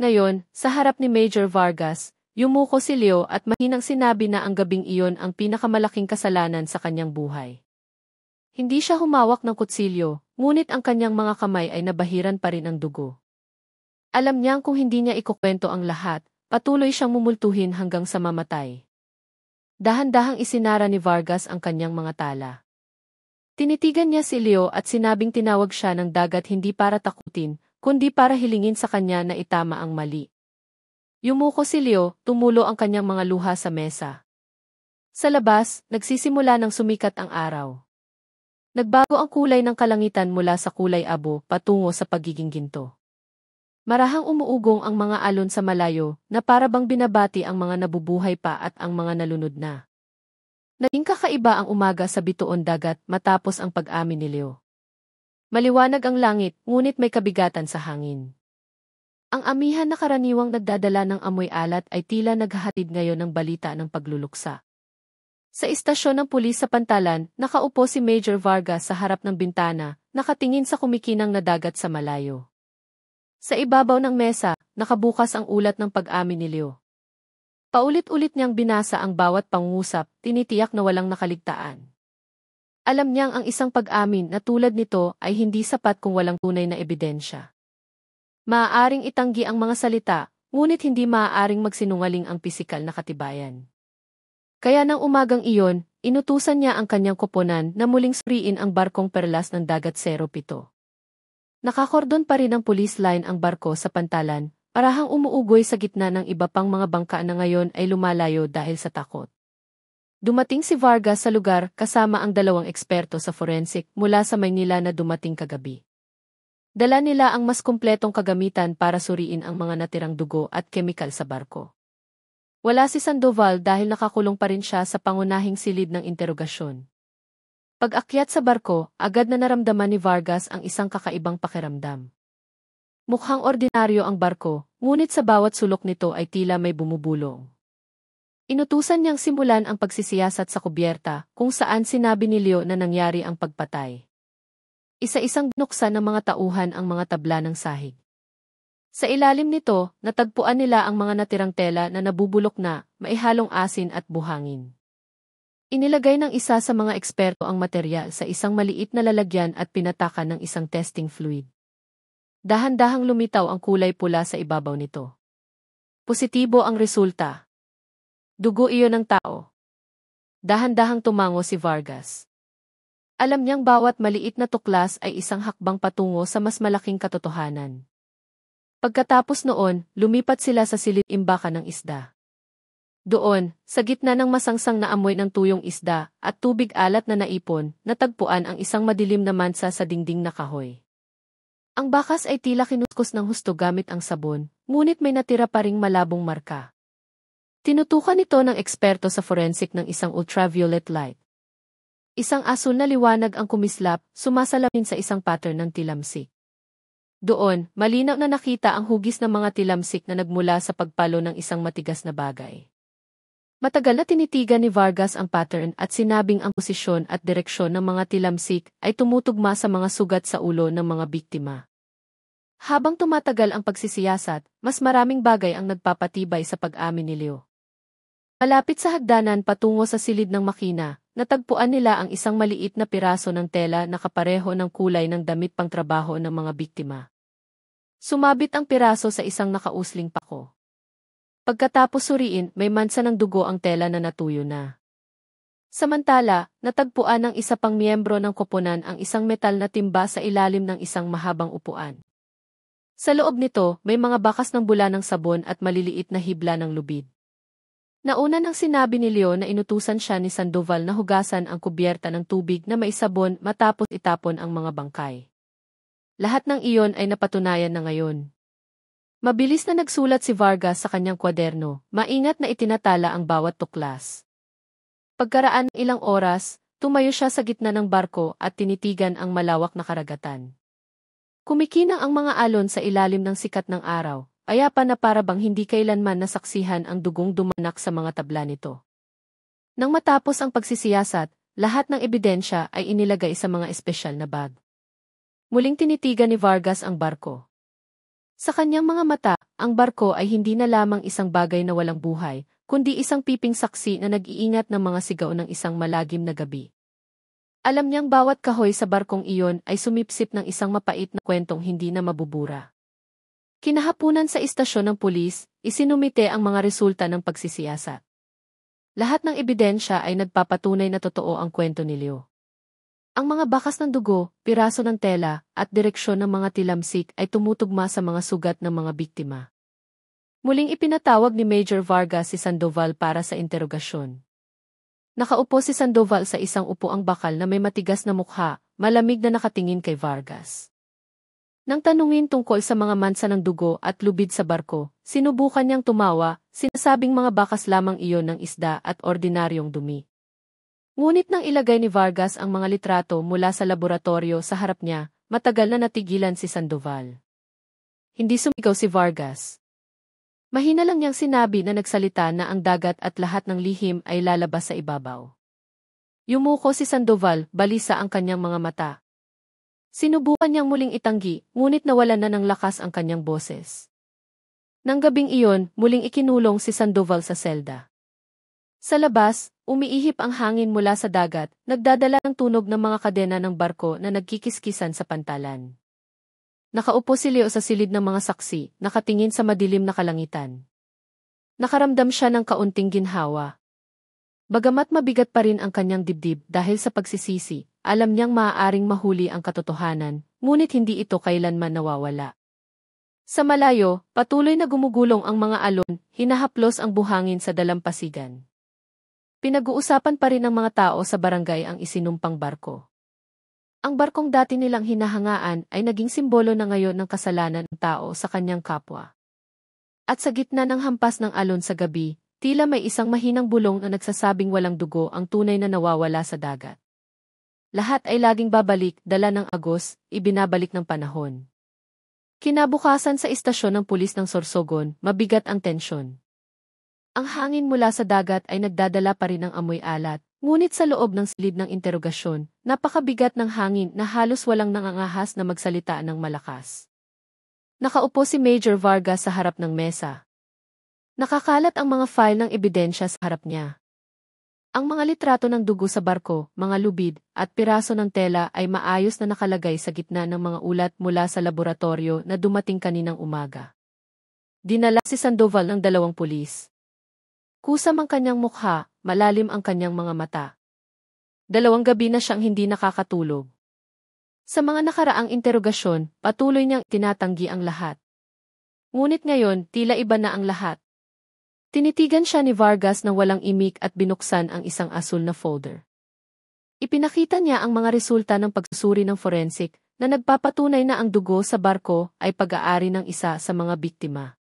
Ngayon, sa harap ni Major Vargas, yumuko si Leo at mahinang sinabi na ang gabing iyon ang pinakamalaking kasalanan sa kanyang buhay. Hindi siya humawak ng kutsilyo, ngunit ang kanyang mga kamay ay nabahiran pa rin ang dugo. Alam niyang kung hindi niya ikukwento ang lahat, patuloy siyang mumultuhin hanggang sa mamatay. Dahan-dahang isinara ni Vargas ang kanyang mga tala. Tinitigan niya si Leo at sinabing tinawag siya ng dagat hindi para takutin, kundi para hilingin sa kanya na itama ang mali. Yumuko si Leo, tumulo ang kanyang mga luha sa mesa. Sa labas, nagsisimula ng sumikat ang araw. Nagbago ang kulay ng kalangitan mula sa kulay abo patungo sa pagiging ginto. Marahang umuugong ang mga alon sa malayo na para bang binabati ang mga nabubuhay pa at ang mga nalunod na. Naging kakaiba ang umaga sa bituon dagat matapos ang pag-amin ni Leo. Maliwanag ang langit, ngunit may kabigatan sa hangin. Ang amihan na karaniwang nagdadala ng amoy alat ay tila naghahatid ngayon ng balita ng pagluluksa. Sa istasyon ng pulis sa Pantalan, nakaupo si Major Vargas sa harap ng bintana, nakatingin sa kumikinang na dagat sa malayo. Sa ibabaw ng mesa, nakabukas ang ulat ng pag-amin ni Leo. Paulit-ulit niyang binasa ang bawat pangungusap, tinitiyak na walang nakaligtaan. Alam niyang ang isang pag-amin na tulad nito ay hindi sapat kung walang tunay na ebidensya. Maaaring itanggi ang mga salita, ngunit hindi maaaring magsinungaling ang pisikal na katibayan. Kaya nang umagang iyon, inutusan niya ang kanyang koponan na muling suriin ang barkong perlas ng dagat 07. Nakakordon pa rin ng police line ang barko sa pantalan, parahang umuugoy sa gitna ng iba pang mga bangka na ngayon ay lumalayo dahil sa takot. Dumating si Vargas sa lugar kasama ang 2 eksperto sa forensic mula sa Maynila na dumating kagabi. Dala nila ang mas kumpletong kagamitan para suriin ang mga natirang dugo at kemikal sa barko. Wala si Sandoval dahil nakakulong pa rin siya sa pangunahing silid ng interogasyon. Pag-akyat sa barko, agad na naramdaman ni Vargas ang isang kakaibang pakiramdam. Mukhang ordinaryo ang barko, ngunit sa bawat sulok nito ay tila may bumubulong. Inutusan niyang simulan ang pagsisiyasat sa kubyerta kung saan sinabi ni Leo na nangyari ang pagpatay. Isa-isang binuksan ng mga tauhan ang mga tabla ng sahig. Sa ilalim nito, natagpuan nila ang mga natirang tela na nabubulok na, maihalong asin at buhangin. Inilagay ng isa sa mga eksperto ang materyal sa isang maliit na lalagyan at pinatakan ng isang testing fluid. Dahan-dahang lumitaw ang kulay pula sa ibabaw nito. Positibo ang resulta. Dugo iyon ng tao. Dahan-dahang tumango si Vargas. Alam niyang bawat maliit na tuklas ay isang hakbang patungo sa mas malaking katotohanan. Pagkatapos noon, lumipat sila sa silid-imbakan ng isda. Doon, sa gitna ng masangsang na amoy ng tuyong isda at tubig alat na naipon, natagpuan ang isang madilim na mansa sa dingding na kahoy. Ang bakas ay tila kinuskus ng husto gamit ang sabon, ngunit may natira pa ring malabong marka. Tinutukan ito ng eksperto sa forensic ng isang ultraviolet light. Isang asul na liwanag ang kumislap, sumasalamin sa isang pattern ng tilamsik. Doon, malinaw na nakita ang hugis ng mga tilamsik na nagmula sa pagpalo ng isang matigas na bagay. Matagal na tinitigan ni Vargas ang pattern at sinabing ang posisyon at direksyon ng mga tilamsik ay tumutugma sa mga sugat sa ulo ng mga biktima. Habang tumatagal ang pagsisiyasat, mas maraming bagay ang nagpapatibay sa pag-amin ni Leo. Malapit sa hagdanan patungo sa silid ng makina, natagpuan nila ang isang maliit na piraso ng tela na kapareho ng kulay ng damit pangtrabaho ng mga biktima. Sumabit ang piraso sa isang nakausling pako. Pagkatapos suriin, may mansa ng dugo ang tela na natuyo na. Samantala, natagpuan ng isa pang miyembro ng koponan ang isang metal na timba sa ilalim ng isang mahabang upuan. Sa loob nito, may mga bakas ng bula ng sabon at maliliit na hibla ng lubid. Nauna nang sinabi ni Leo na inutusan siya ni Sandoval na hugasan ang kubyerta ng tubig na may sabon matapos itapon ang mga bangkay. Lahat ng iyon ay napatunayan na ngayon. Mabilis na nagsulat si Vargas sa kanyang kwaderno, maingat na itinatala ang bawat tuklas. Pagkaraan ng ilang oras, tumayo siya sa gitna ng barko at tinitigan ang malawak na karagatan. Kumikinang ang mga alon sa ilalim ng sikat ng araw. Ayapa na para bang hindi kailanman nasaksihan ang dugong dumanak sa mga tabla nito. Nang matapos ang pagsisiyasat, lahat ng ebidensya ay inilagay sa mga espesyal na bag. Muling tinitigan ni Vargas ang barko. Sa kanyang mga mata, ang barko ay hindi na lamang isang bagay na walang buhay, kundi isang piping saksi na nag-iingat ng mga sigaw ng isang malagim na gabi. Alam niyang bawat kahoy sa barkong iyon ay sumipsip ng isang mapait na kwentong hindi na mabubura. Kinahapunan sa istasyon ng pulis, isinumite ang mga resulta ng pagsisiyasat. Lahat ng ebidensya ay nagpapatunay na totoo ang kwento ni Leo. Ang mga bakas ng dugo, piraso ng tela, at direksyon ng mga tilamsik ay tumutugma sa mga sugat ng mga biktima. Muling ipinatawag ni Major Vargas si Sandoval para sa interogasyon. Nakaupo si Sandoval sa isang upuang bakal na may matigas na mukha, malamig na nakatingin kay Vargas. Nang tanungin tungkol sa mga mansa ng dugo at lubid sa barko, sinubukan niyang tumawa, sinasabing mga bakas lamang iyon ng isda at ordinaryong dumi. Ngunit nang ilagay ni Vargas ang mga litrato mula sa laboratorio sa harap niya, matagal na natigilan si Sandoval. Hindi sumigaw si Vargas. Mahina lang niyang sinabi na nagsalita na ang dagat at lahat ng lihim ay lalabas sa ibabaw. Yumuko si Sandoval, balisa ang kanyang mga mata. Sinubukan niyang muling itanggi, ngunit nawalan na ng lakas ang kanyang boses. Nang gabing iyon, muling ikinulong si Sandoval sa selda. Sa labas, umiihip ang hangin mula sa dagat, nagdadala ng tunog ng mga kadena ng barko na nagkikiskisan sa pantalan. Nakaupo si Leo sa silid ng mga saksi, nakatingin sa madilim na kalangitan. Nakaramdam siya ng kaunting ginhawa. Bagamat mabigat pa rin ang kanyang dibdib dahil sa pagsisisi, alam niyang maaaring mahuli ang katotohanan, ngunit hindi ito kailanman nawawala. Sa malayo, patuloy na gumugulong ang mga alon, hinahaplos ang buhangin sa dalampasigan. Pinag-uusapan pa rin ng mga tao sa barangay ang isinumpang barko. Ang barkong dati nilang hinahangaan ay naging simbolo na ngayon ng kasalanan ng tao sa kanyang kapwa. At sa gitna ng hampas ng alon sa gabi, tila may isang mahinang bulong na nagsasabing walang dugo ang tunay na nawawala sa dagat. Lahat ay laging babalik, dala ng agos, ibinabalik ng panahon. Kinabukasan sa istasyon ng pulis ng Sorsogon, mabigat ang tensyon. Ang hangin mula sa dagat ay nagdadala pa rin ng amoy alat, ngunit sa loob ng silid ng interogasyon, napakabigat ng hangin na halos walang nangangahas na magsalita ng malakas. Nakaupo si Major Vargas sa harap ng mesa. Nakakalat ang mga file ng ebidensya sa harap niya. Ang mga litrato ng dugo sa barko, mga lubid, at piraso ng tela ay maayos na nakalagay sa gitna ng mga ulat mula sa laboratorio na dumating kaninang umaga. Dinala si Sandoval ng 2 pulis. Kusam ang kanyang mukha, malalim ang kanyang mga mata. 2 gabi na siyang hindi nakakatulog. Sa mga nakaraang interogasyon, patuloy niyang tinatanggi ang lahat. Ngunit ngayon, tila iba na ang lahat. Tinitigan siya ni Vargas nang walang imik at binuksan ang isang asul na folder. Ipinakita niya ang mga resulta ng pagsusuri ng forensic na nagpapatunay na ang dugo sa barko ay pag-aari ng isa sa mga biktima.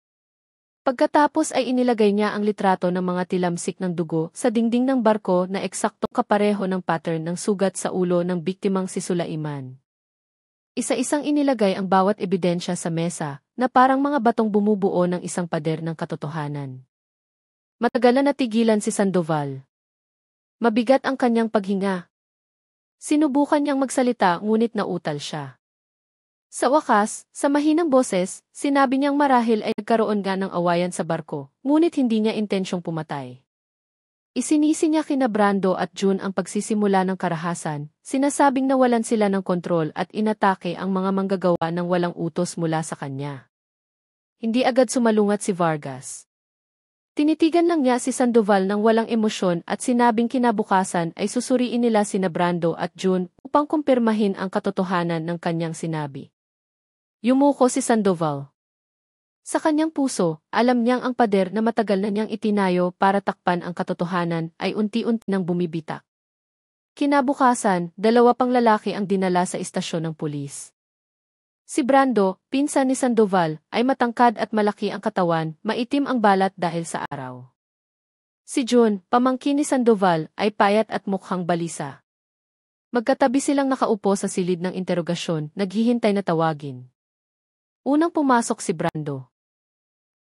Pagkatapos ay inilagay niya ang litrato ng mga tilamsik ng dugo sa dingding ng barko na eksaktong kapareho ng pattern ng sugat sa ulo ng biktimang si Sulaiman. Isa-isang inilagay ang bawat ebidensya sa mesa na parang mga batong bumubuo ng isang pader ng katotohanan. Matagal na natigilan si Sandoval. Mabigat ang kanyang paghinga. Sinubukan niyang magsalita ngunit nautal siya. Sa wakas, sa mahinang boses, sinabi niyang marahil ay nagkaroon nga ng awayan sa barko, ngunit hindi niya intensyong pumatay. Isinisi niya kina Brando at June ang pagsisimula ng karahasan, sinasabing nawalan sila ng kontrol at inatake ang mga manggagawa ng walang utos mula sa kanya. Hindi agad sumalungat si Vargas. Tinitigan lang niya si Sandoval ng walang emosyon at sinabing kinabukasan ay susuriin nila sina Brando at June upang kumpirmahin ang katotohanan ng kanyang sinabi. Yumuko si Sandoval. Sa kanyang puso, alam niyang ang pader na matagal na niyang itinayo para takpan ang katotohanan ay unti-unti nang bumibitak. Kinabukasan, 2 pang lalaki ang dinala sa istasyon ng pulis. Si Brando, pinsan ni Sandoval, ay matangkad at malaki ang katawan, maitim ang balat dahil sa araw. Si June, pamangkin ni Sandoval, ay payat at mukhang balisa. Magkatabi silang nakaupo sa silid ng interogasyon, naghihintay na tawagin. Unang pumasok si Brando.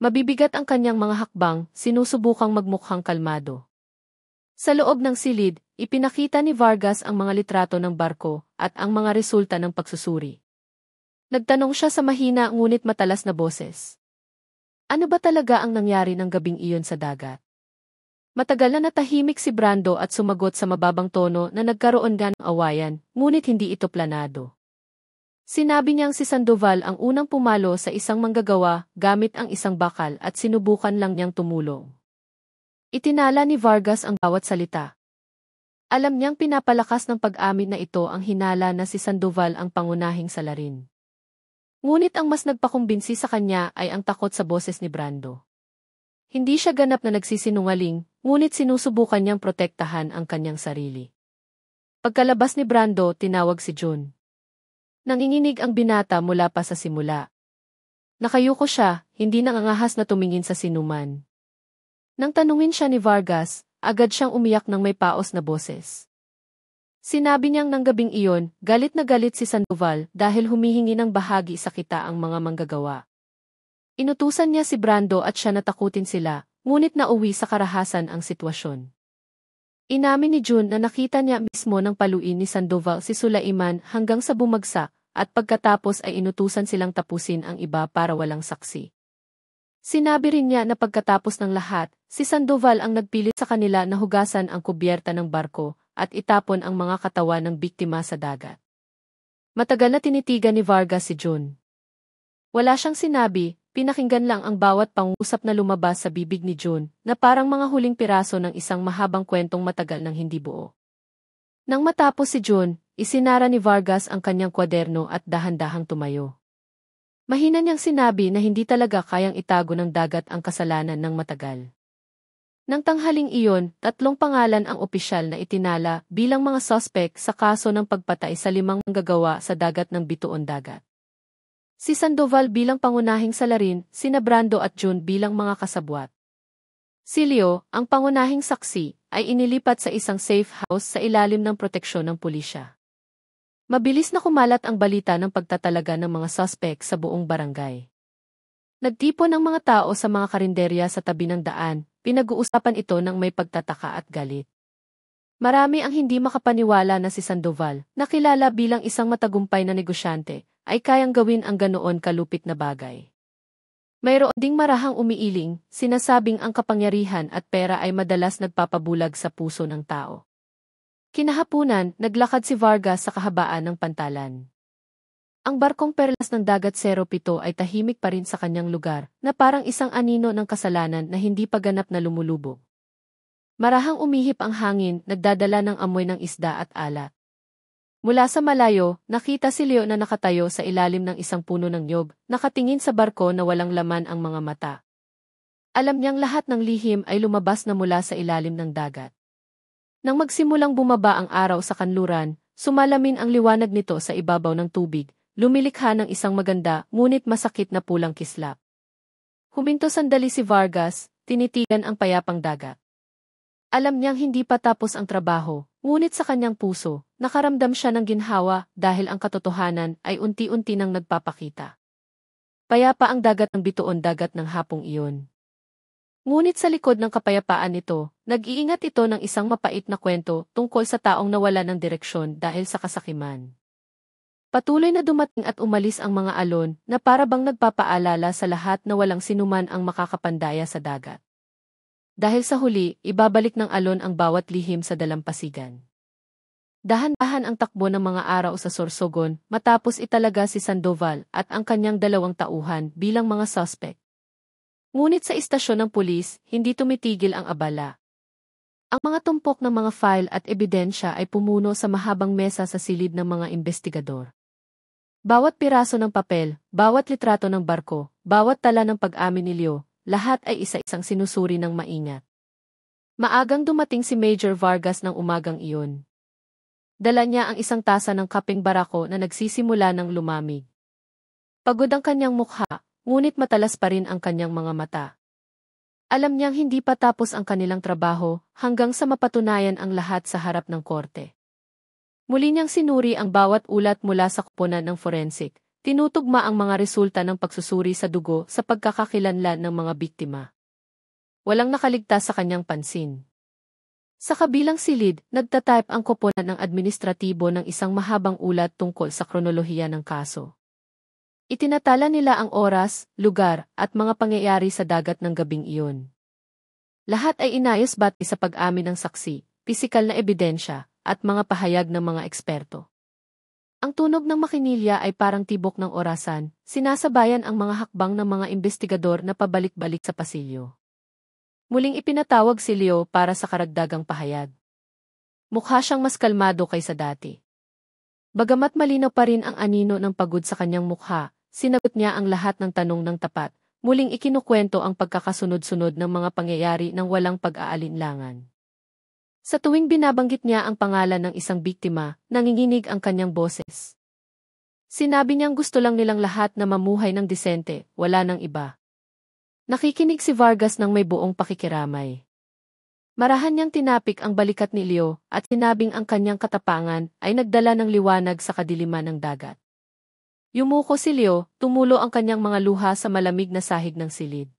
Mabibigat ang kanyang mga hakbang, sinusubukang magmukhang kalmado. Sa loob ng silid, ipinakita ni Vargas ang mga litrato ng barko at ang mga resulta ng pagsusuri. Nagtanong siya sa mahina ngunit matalas na boses. Ano ba talaga ang nangyari ng gabing iyon sa dagat? Matagal na natahimik si Brando at sumagot sa mababang tono na nagkaroon nga ng awayan, ngunit hindi ito planado. Sinabi niyang si Sandoval ang unang pumalo sa isang manggagawa gamit ang isang bakal at sinubukan lang niyang tumulong. Itinala ni Vargas ang bawat salita. Alam niyang pinapalakas ng pag-amin na ito ang hinala na si Sandoval ang pangunahing salarin. Ngunit ang mas nagpakumbinsi sa kanya ay ang takot sa boses ni Brando. Hindi siya ganap na nagsisinungaling, ngunit sinusubukan niyang protektahan ang kanyang sarili. Pagkalabas ni Brando, tinawag si June. Nanginginig ang binata mula pa sa simula. Nakayuko siya, hindi nangangahas na tumingin sa sinuman. Nang tanungin siya ni Vargas, agad siyang umiyak ng may paos na boses. Sinabi niyang nang gabing iyon, galit na galit si Sandoval dahil humihingi ng bahagi sa kita ang mga manggagawa. Inutusan niya si Brando at siya natakutin sila, ngunit nauwi sa karahasan ang sitwasyon. Inamin ni June na nakita niya mismo ng paluin ni Sandoval si Sulaiman hanggang sa bumagsak at pagkatapos ay inutusan silang tapusin ang iba para walang saksi. Sinabi rin niya na pagkatapos ng lahat, si Sandoval ang nagpilit sa kanila na hugasan ang kubyerta ng barko at itapon ang mga katawan ng biktima sa dagat. Matagal na tinitigan ni Vargas si June. Wala siyang sinabi, pinakinggan lang ang bawat pangusap na lumabas sa bibig ni June, na parang mga huling piraso ng isang mahabang kwentong matagal nang hindi buo. Nang matapos si June, isinara ni Vargas ang kanyang kwaderno at dahan-dahang tumayo. Mahina niyang sinabi na hindi talaga kayang itago ng dagat ang kasalanan ng matagal. Nang tanghaling iyon, 3 pangalan ang opisyal na itinala bilang mga suspect sa kaso ng pagpatay sa 5 manggagawa sa dagat ng Bituon Dagat. Si Sandoval bilang pangunahing salarin, sina Brando at June bilang mga kasabwat. Si Leo, ang pangunahing saksi, ay inilipat sa isang safe house sa ilalim ng proteksyon ng pulisya. Mabilis na kumalat ang balita ng pagtatalaga ng mga suspect sa buong barangay. Nagtipon ang mga tao sa mga karinderya sa tabi ng daan, pinag-uusapan ito ng may pagtataka at galit. Marami ang hindi makapaniwala na si Sandoval, na kilala bilang isang matagumpay na negosyante, ay kayang gawin ang ganoon kalupit na bagay. Mayroon ding marahang umiiling, sinasabing ang kapangyarihan at pera ay madalas nagpapabulag sa puso ng tao. Kinahapunan, naglakad si Vargas sa kahabaan ng pantalan. Ang barkong Perlas ng Dagat 07 ay tahimik pa rin sa kanyang lugar, na parang isang anino ng kasalanan na hindi pa ganap na lumulubog. Marahang umihip ang hangin, nagdadala ng amoy ng isda at alat. Mula sa malayo, nakita si Leo na nakatayo sa ilalim ng isang puno ng niyog, nakatingin sa barko na walang laman ang mga mata. Alam niyang lahat ng lihim ay lumabas na mula sa ilalim ng dagat. Nang magsimulang bumaba ang araw sa kanluran, sumalamin ang liwanag nito sa ibabaw ng tubig, lumilikha ng isang maganda ngunit masakit na pulang kislap. Huminto sandali si Vargas, tinitigan ang payapang dagat. Alam niyang hindi pa tapos ang trabaho, ngunit sa kanyang puso, nakaramdam siya ng ginhawa dahil ang katotohanan ay unti-unti nang nagpapakita. Payapa ang dagat ng Bituon Dagat ng hapong iyon. Ngunit sa likod ng kapayapaan nito, nag-iingat ito ng isang mapait na kwento tungkol sa taong nawala ng direksyon dahil sa kasakiman. Patuloy na dumating at umalis ang mga alon na para bang nagpapaalala sa lahat na walang sinuman ang makakapandaya sa dagat. Dahil sa huli, ibabalik ng alon ang bawat lihim sa dalampasigan. Dahan-dahan ang takbo ng mga araw sa Sorsogon matapos italaga si Sandoval at ang kanyang 2 tauhan bilang mga suspect. Ngunit sa istasyon ng pulis, hindi tumitigil ang abala. Ang mga tumpok ng mga file at ebidensya ay pumuno sa mahabang mesa sa silid ng mga investigador. Bawat piraso ng papel, bawat litrato ng barko, bawat tala ng pag-amin ni Leo, lahat ay isa-isang sinusuri ng maingat. Maagang dumating si Major Vargas ng umagang iyon. Dala niya ang isang tasa ng kapeng barako na nagsisimula ng lumamig. Pagod ang kanyang mukha, ngunit matalas pa rin ang kanyang mga mata. Alam niyang hindi pa tapos ang kanilang trabaho hanggang sa mapatunayan ang lahat sa harap ng korte. Muli niyang sinuri ang bawat ulat mula sa koponan ng forensic, tinutugma ang mga resulta ng pagsusuri sa dugo sa pagkakakilanlan ng mga biktima. Walang nakaligtas sa kanyang pansin. Sa kabilang silid, nagtatype ang koponan ng administratibo ng isang mahabang ulat tungkol sa kronolohiya ng kaso. Itinatala nila ang oras, lugar, at mga pangyayari sa dagat ng gabing iyon. Lahat ay inayos batay sa pag-amin ng saksi, pisikal na ebidensya, at mga pahayag ng mga eksperto. Ang tunog ng makinilya ay parang tibok ng orasan, sinasabayan ang mga hakbang ng mga investigador na pabalik-balik sa pasilyo. Muling ipinatawag si Leo para sa karagdagang pahayag. Mukha siyang mas kalmado kaysa dati. Bagamat malinaw pa rin ang anino ng pagod sa kanyang mukha, sinagot niya ang lahat ng tanong ng tapat, muling ikinukwento ang pagkakasunod-sunod ng mga pangyayari ng walang pag-aalinlangan. Sa tuwing binabanggit niya ang pangalan ng isang biktima, nanginginig ang kanyang boses. Sinabi niyang gusto lang nilang lahat na mamuhay ng disente, wala nang iba. Nakikinig si Vargas ng may buong pakikiramay. Marahan niyang tinapik ang balikat ni Leo at sinabing ang kanyang katapangan ay nagdala ng liwanag sa kadiliman ng dagat. Yumuko si Leo, tumulo ang kanyang mga luha sa malamig na sahig ng silid.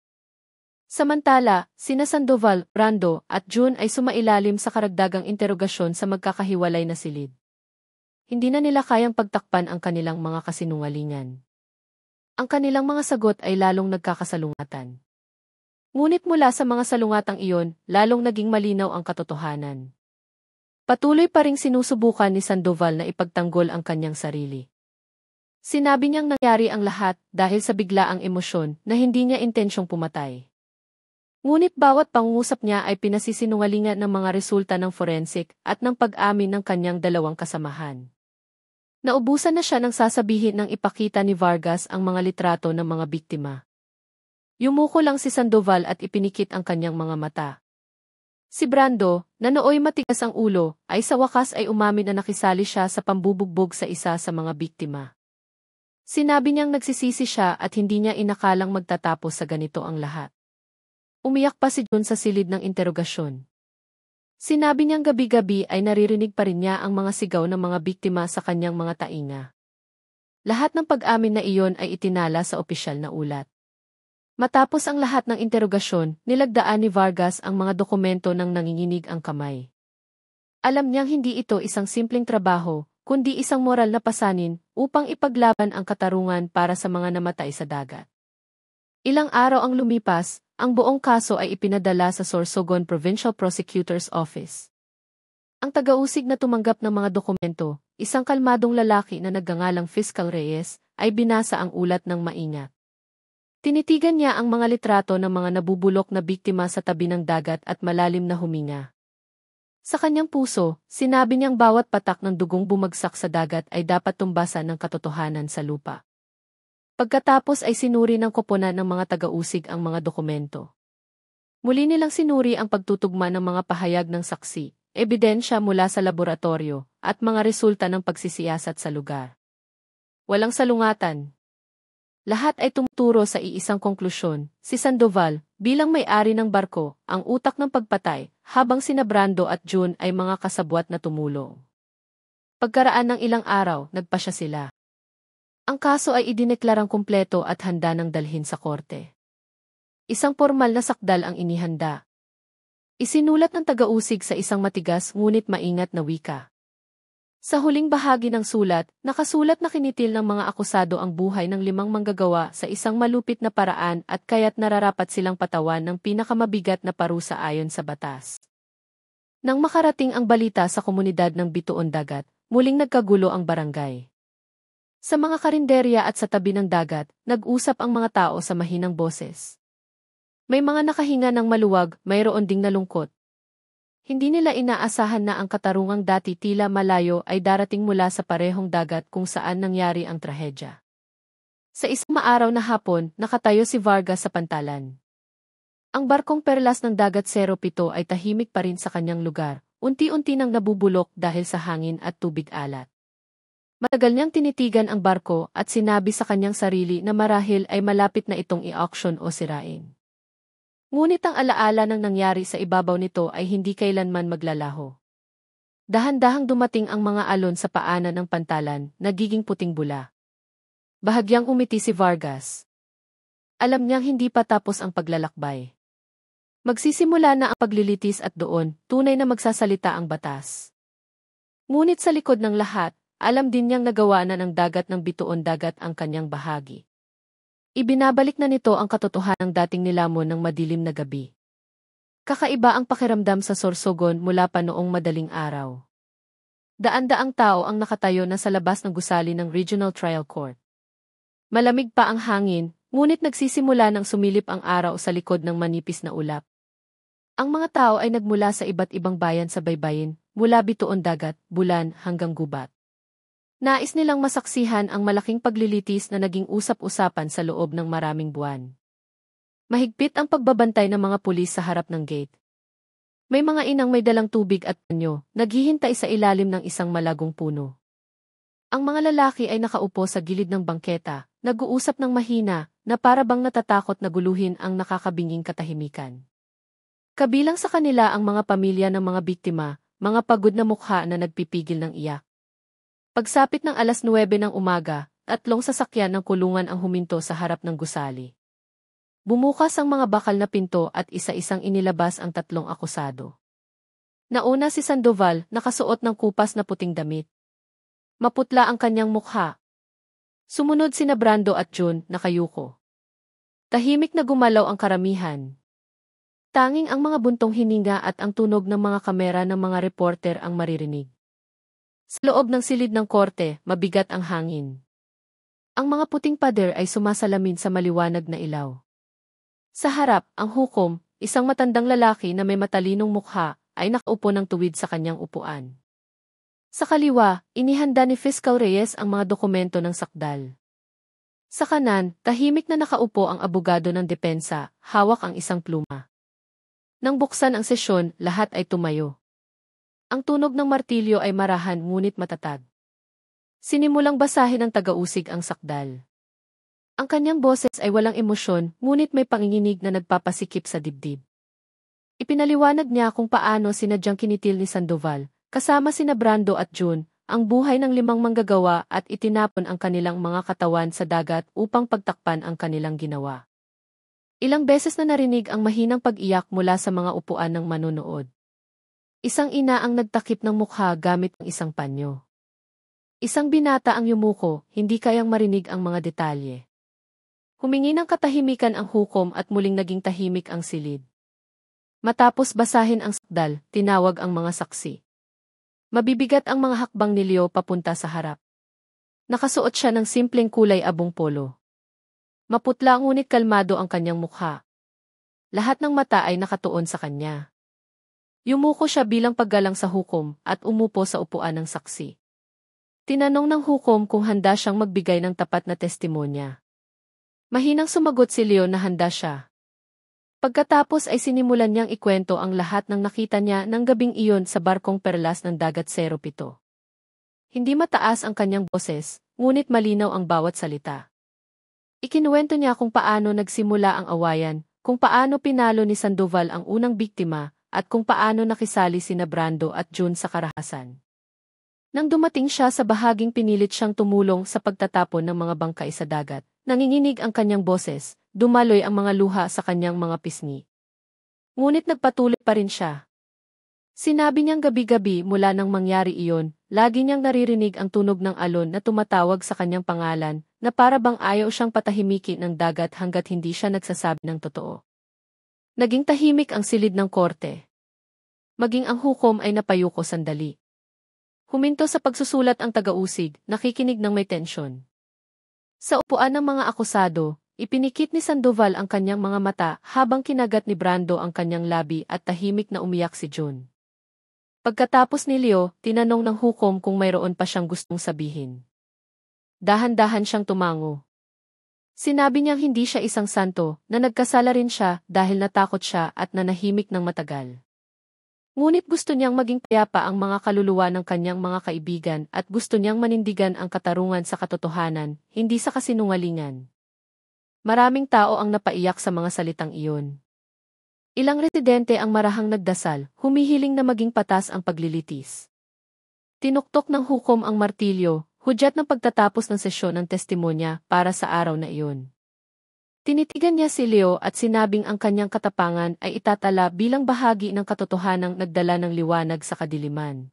Samantala, sina Sandoval, Brando, at June ay sumailalim sa karagdagang interogasyon sa magkakahiwalay na silid. Hindi na nila kayang pagtakpan ang kanilang mga kasinungalingan. Ang kanilang mga sagot ay lalong nagkakasalungatan. Ngunit mula sa mga salungatang iyon, lalong naging malinaw ang katotohanan. Patuloy pa ring sinusubukan ni Sandoval na ipagtanggol ang kanyang sarili. Sinabi niyang nangyari ang lahat dahil sa biglaang emosyon na hindi niya intensyong pumatay. Ngunit bawat pangungusap niya ay pinasisinungalingan ng mga resulta ng forensic at ng pag-amin ng kanyang dalawang kasamahan. Naubusan na siya ng sasabihin ng ipakita ni Vargas ang mga litrato ng mga biktima. Yumuko lang si Sandoval at ipinikit ang kanyang mga mata. Si Brando, na nooy matigas ang ulo, ay sa wakas ay umamin na nakisali siya sa pambubugbog sa isa sa mga biktima. Sinabi niyang nagsisisi siya at hindi niya inakalang magtatapos sa ganito ang lahat. Umiyak pa si Jun sa silid ng interogasyon. Sinabi niyang gabi-gabi ay naririnig pa rin niya ang mga sigaw ng mga biktima sa kanyang mga tainga. Lahat ng pag-amin na iyon ay itinala sa opisyal na ulat. Matapos ang lahat ng interogasyon, nilagdaan ni Vargas ang mga dokumento ng nanginginig ang kamay. Alam niyang hindi ito isang simpleng trabaho, kundi isang moral na pasanin upang ipaglaban ang katarungan para sa mga namatay sa dagat. Ilang araw ang lumipas, ang buong kaso ay ipinadala sa Sorsogon Provincial Prosecutor's Office. Ang taga-usig na tumanggap ng mga dokumento, isang kalmadong lalaki na nagngangalang Fiscal Reyes, ay binasa ang ulat ng maingat. Tinitigan niya ang mga litrato ng mga nabubulok na biktima sa tabi ng dagat at malalim na huminga. Sa kanyang puso, sinabi niyang bawat patak ng dugong bumagsak sa dagat ay dapat tumbasan ng katotohanan sa lupa. Pagkatapos ay sinuri ng koponan ng mga taga-usig ang mga dokumento. Muli nilang sinuri ang pagtutugma ng mga pahayag ng saksi, ebidensya mula sa laboratorio, at mga resulta ng pagsisiyasat sa lugar. Walang salungatan. Lahat ay tumuturo sa iisang konklusyon, si Sandoval, bilang may-ari ng barko, ang utak ng pagpatay, habang sina Brando at June ay mga kasabwat na tumulong. Pagkaraan ng ilang araw, nagpasya sila. Ang kaso ay idineklarang kumpleto at handa ng dalhin sa korte. Isang formal na sakdal ang inihanda. Isinulat ng taga-usig sa isang matigas ngunit maingat na wika. Sa huling bahagi ng sulat, nakasulat na kinitil ng mga akusado ang buhay ng 5 manggagawa sa isang malupit na paraan at kaya't nararapat silang patawan ng pinakamabigat na parusa ayon sa batas. Nang makarating ang balita sa komunidad ng Bituon Dagat, muling nagkagulo ang barangay. Sa mga karinderya at sa tabi ng dagat, nag-usap ang mga tao sa mahinang boses. May mga nakahinga ng maluwag, mayroon ding nalungkot. Hindi nila inaasahan na ang katarungang dati tila malayo ay darating mula sa parehong dagat kung saan nangyari ang trahedya. Sa isang maaraw na hapon, nakatayo si Vargas sa pantalan. Ang barkong perlas ng dagat 07 ay tahimik pa rin sa kanyang lugar, unti-unti nang nabubulok dahil sa hangin at tubig alat. Matagal niyang tinitigan ang barko at sinabi sa kanyang sarili na marahil ay malapit na itong i-auction o sirain. Ngunit ang alaala ng nangyari sa ibabaw nito ay hindi kailanman maglalaho. Dahan-dahang dumating ang mga alon sa paanan ng pantalan, nagiging puting bula. Bahagyang umiti si Vargas. Alam niyang hindi pa tapos ang paglalakbay. Magsisimula na ang paglilitis at doon, tunay na magsasalita ang batas. Ngunit sa likod ng lahat, alam din niyang nagawa na ng dagat ng Bituon Dagat ang kanyang bahagi. Ibinabalik na nito ang katotohanang dating nilamon ng madilim na gabi. Kakaiba ang pakiramdam sa Sorsogon mula pa noong madaling araw. Daan-daang tao ang nakatayo na sa labas ng gusali ng Regional Trial Court. Malamig pa ang hangin, ngunit nagsisimula ng sumilip ang araw sa likod ng manipis na ulap. Ang mga tao ay nagmula sa iba't ibang bayan sa baybayin, mula Bituon Dagat, Bulan hanggang Gubat. Nais nilang masaksihan ang malaking paglilitis na naging usap-usapan sa loob ng maraming buwan. Mahigpit ang pagbabantay ng mga pulis sa harap ng gate. May mga inang may dalang tubig at panyo, naghihintay sa ilalim ng isang malagong puno. Ang mga lalaki ay nakaupo sa gilid ng bangketa, nag-uusap ng mahina, na para bang natatakot na guluhin ang nakakabinging katahimikan. Kabilang sa kanila ang mga pamilya ng mga biktima, mga pagod na mukha na nagpipigil ng iyak. Pagsapit ng 9:00 ng umaga, 3 sasakyan ng kulungan ang huminto sa harap ng gusali. Bumukas ang mga bakal na pinto at isa-isang inilabas ang 3 akusado. Nauna si Sandoval, nakasuot ng kupas na puting damit. Maputla ang kanyang mukha. Sumunod sina Brando at June, nakayuko. Tahimik na gumalaw ang karamihan. Tanging ang mga buntong hininga at ang tunog ng mga kamera ng mga reporter ang maririnig. Sa loob ng silid ng korte, mabigat ang hangin. Ang mga puting pader ay sumasalamin sa maliwanag na ilaw. Sa harap, ang hukom, isang matandang lalaki na may matalinong mukha, ay nakaupo ng tuwid sa kanyang upuan. Sa kaliwa, inihanda ni Fiscal Reyes ang mga dokumento ng sakdal. Sa kanan, tahimik na nakaupo ang abogado ng depensa, hawak ang isang pluma. Nang buksan ang sesyon, lahat ay tumayo. Ang tunog ng martilyo ay marahan ngunit matatag. Sinimulang basahin ng taga-usig ang sakdal. Ang kanyang boses ay walang emosyon, ngunit may panginginig na nagpapasikip sa dibdib. Ipinaliwanag niya kung paano sinadyang kinitil ni Sandoval, kasama sina Brando at June, ang buhay ng 5 manggagawa at itinapon ang kanilang mga katawan sa dagat upang pagtakpan ang kanilang ginawa. Ilang beses na narinig ang mahinang pag-iyak mula sa mga upuan ng manonood. Isang ina ang nagtakip ng mukha gamit ang isang panyo. Isang binata ang yumuko, hindi kayang marinig ang mga detalye. Humingi ng katahimikan ang hukom at muling naging tahimik ang silid. Matapos basahin ang sakdal, tinawag ang mga saksi. Mabibigat ang mga hakbang ni Leo papunta sa harap. Nakasuot siya ng simpleng kulay abong polo. Maputla ngunit kalmado ang kanyang mukha. Lahat ng mata ay nakatuon sa kanya. Yumuko siya bilang paggalang sa hukom at umupo sa upuan ng saksi. Tinanong ng hukom kung handa siyang magbigay ng tapat na testimonya. Mahinang sumagot si Leo na handa siya. Pagkatapos ay sinimulan niyang ikwento ang lahat ng nakita niya ng gabing iyon sa barkong perlas ng dagat 07. Hindi mataas ang kanyang boses, ngunit malinaw ang bawat salita. Ikinuwento niya kung paano nagsimula ang awayan, kung paano pinalo ni Sandoval ang unang biktima, at kung paano nakisali sina Brando at June sa karahasan. Nang dumating siya sa bahaging pinilit siyang tumulong sa pagtatapon ng mga bangkay sa dagat, nanginginig ang kanyang boses, dumaloy ang mga luha sa kanyang mga pisngi. Ngunit nagpatuloy pa rin siya. Sinabi niyang gabi-gabi mula nang mangyari iyon, lagi niyang naririnig ang tunog ng alon na tumatawag sa kanyang pangalan, na para bang ayaw siyang patahimikin ng dagat hanggat hindi siya nagsasabi ng totoo. Naging tahimik ang silid ng korte. Maging ang hukom ay napayuko sandali. Huminto sa pagsusulat ang taga-usig, nakikinig ng may tensyon. Sa upuan ng mga akusado, ipinikit ni Sandoval ang kanyang mga mata habang kinagat ni Brando ang kanyang labi at tahimik na umiyak si June. Pagkatapos ni Leo, tinanong ng hukom kung mayroon pa siyang gustong sabihin. Dahan-dahan siyang tumango. Sinabi niyang hindi siya isang santo, na nagkasala rin siya dahil natakot siya at nanahimik ng matagal. Ngunit gusto niyang maging payapa ang mga kaluluwa ng kanyang mga kaibigan at gusto niyang manindigan ang katarungan sa katotohanan, hindi sa kasinungalingan. Maraming tao ang napaiyak sa mga salitang iyon. Ilang residente ang marahang nagdasal, humihiling na maging patas ang paglilitis. Tinuktok ng hukom ang martilyo, hudyat ng pagtatapos ng sesyon ng testimonya para sa araw na iyon. Tinitigan niya si Leo at sinabing ang kanyang katapangan ay itatala bilang bahagi ng katotohanang nagdala ng liwanag sa kadiliman.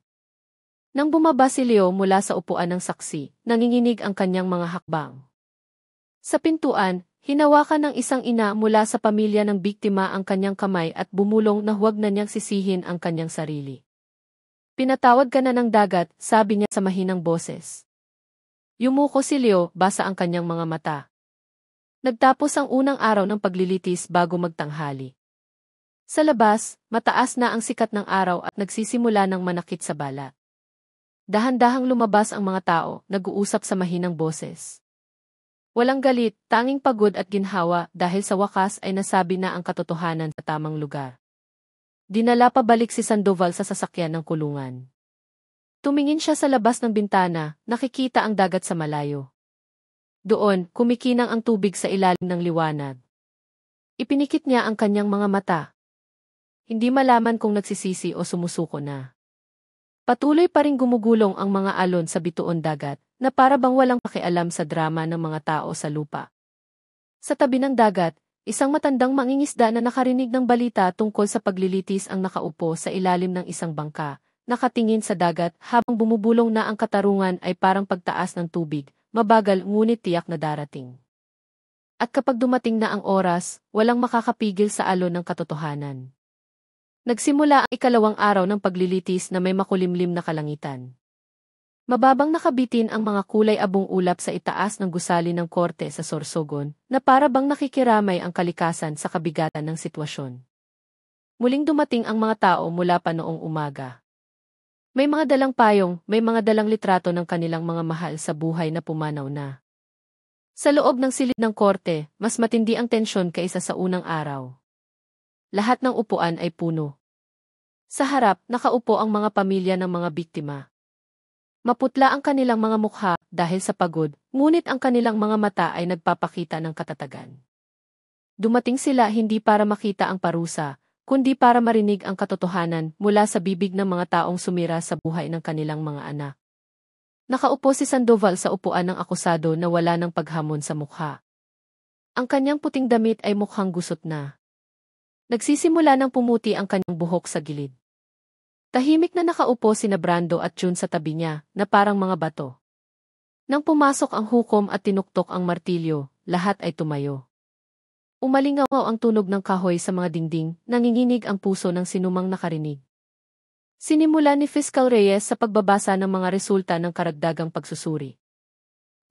Nang bumaba si Leo mula sa upuan ng saksi, nanginginig ang kanyang mga hakbang. Sa pintuan, hinawakan ng isang ina mula sa pamilya ng biktima ang kanyang kamay at bumulong na huwag na niyang sisihin ang kanyang sarili. Pinatawad ka na ng dagat, sabi niya sa mahinang boses. Yumuko si Leo, basa ang kanyang mga mata. Nagtapos ang unang araw ng paglilitis bago magtanghali. Sa labas, mataas na ang sikat ng araw at nagsisimula ng manakit sa balat. Dahan-dahang lumabas ang mga tao, nag-uusap sa mahinang boses. Walang galit, tanging pagod at ginhawa dahil sa wakas ay nasabi na ang katotohanan sa tamang lugar. Dinala pabalik si Sandoval sa sasakyan ng kulungan. Tumingin siya sa labas ng bintana, nakikita ang dagat sa malayo. Doon, kumikinang ang tubig sa ilalim ng liwanag. Ipinikit niya ang kanyang mga mata. Hindi malaman kung nagsisisi o sumusuko na. Patuloy pa ring gumugulong ang mga alon sa bituon dagat, na para bang walang pakialam sa drama ng mga tao sa lupa. Sa tabi ng dagat, isang matandang mangingisda na nakarinig ng balita tungkol sa paglilitis ang nakaupo sa ilalim ng isang bangka, nakatingin sa dagat habang bumubulong na ang katarungan ay parang pagtaas ng tubig. Mabagal ngunit tiyak na darating. At kapag dumating na ang oras, walang makakapigil sa alon ng katotohanan. Nagsimula ang ikalawang araw ng paglilitis na may makulimlim na kalangitan. Mababang nakabitin ang mga kulay abong ulap sa itaas ng gusali ng korte sa Sorsogon, na para bang nakikiramay ang kalikasan sa kabigatan ng sitwasyon. Muling dumating ang mga tao mula pa noong umaga. May mga dalang payong, may mga dalang litrato ng kanilang mga mahal sa buhay na pumanaw na. Sa loob ng silid ng korte, mas matindi ang tensyon kaysa sa unang araw. Lahat ng upuan ay puno. Sa harap, nakaupo ang mga pamilya ng mga biktima. Maputla ang kanilang mga mukha dahil sa pagod, ngunit ang kanilang mga mata ay nagpapakita ng katatagan. Dumating sila hindi para makita ang parusa, kundi para marinig ang katotohanan mula sa bibig ng mga taong sumira sa buhay ng kanilang mga anak. Nakaupo si Sandoval sa upuan ng akusado na wala ng paghamon sa mukha. Ang kanyang puting damit ay mukhang gusot na. Nagsisimula ng pumuti ang kanyang buhok sa gilid. Tahimik na nakaupo sina Brando at June sa tabi niya, na parang mga bato. Nang pumasok ang hukom at tinuktok ang martilyo, lahat ay tumayo. Umalingaw ang tunog ng kahoy sa mga dingding, nanginginig ang puso ng sinumang nakarinig. Sinimula ni Fiscal Reyes sa pagbabasa ng mga resulta ng karagdagang pagsusuri.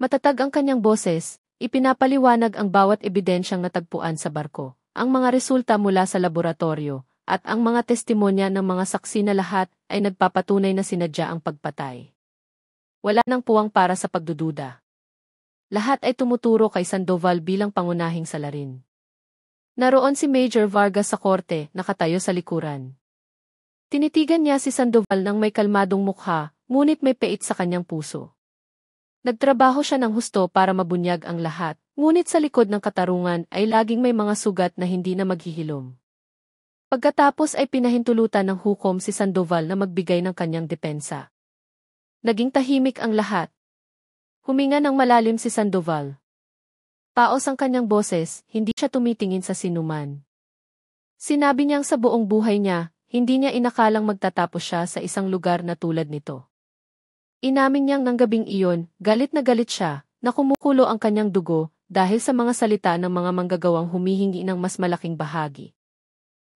Matatag ang kanyang boses, ipinapaliwanag ang bawat ebidensyang natagpuan sa barko, ang mga resulta mula sa laboratorio, at ang mga testimonya ng mga saksi na lahat ay nagpapatunay na sinadya ang pagpatay. Wala nang puwang para sa pagdududa. Lahat ay tumuturo kay Sandoval bilang pangunahing salarin. Naroon si Major Vargas sa korte, nakatayo sa likuran. Tinitigan niya si Sandoval ng may kalmadong mukha, ngunit may pait sa kanyang puso. Nagtrabaho siya ng husto para mabunyag ang lahat, ngunit sa likod ng katarungan ay laging may mga sugat na hindi na maghihilom. Pagkatapos ay pinahintulutan ng hukom si Sandoval na magbigay ng kanyang depensa. Naging tahimik ang lahat. Huminga ng malalim si Sandoval. Paos ang kanyang boses, hindi siya tumitingin sa sinuman. Sinabi niyang sa buong buhay niya, hindi niya inakalang magtatapos siya sa isang lugar na tulad nito. Inamin niyang ng gabing iyon, galit na galit siya, na kumukulo ang kanyang dugo dahil sa mga salita ng mga manggagawang humihingi ng mas malaking bahagi.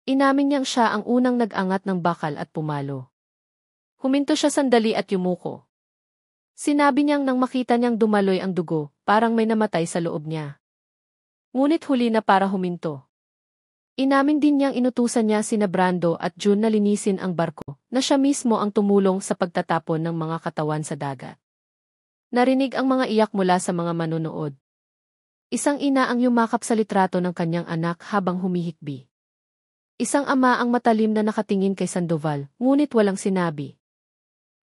Inamin niyang siya ang unang nag-angat ng bakal at pumalo. Huminto siya sandali at yumuko. Sinabi niyang nang makita niyang dumaloy ang dugo, parang may namatay sa loob niya. Ngunit huli na para huminto. Inamin din niyang inutusan niya sina Brando at June na linisin ang barko, na siya mismo ang tumulong sa pagtatapon ng mga katawan sa dagat. Narinig ang mga iyak mula sa mga manonood. Isang ina ang yumakap sa litrato ng kanyang anak habang humihikbi. Isang ama ang matalim na nakatingin kay Sandoval, ngunit walang sinabi.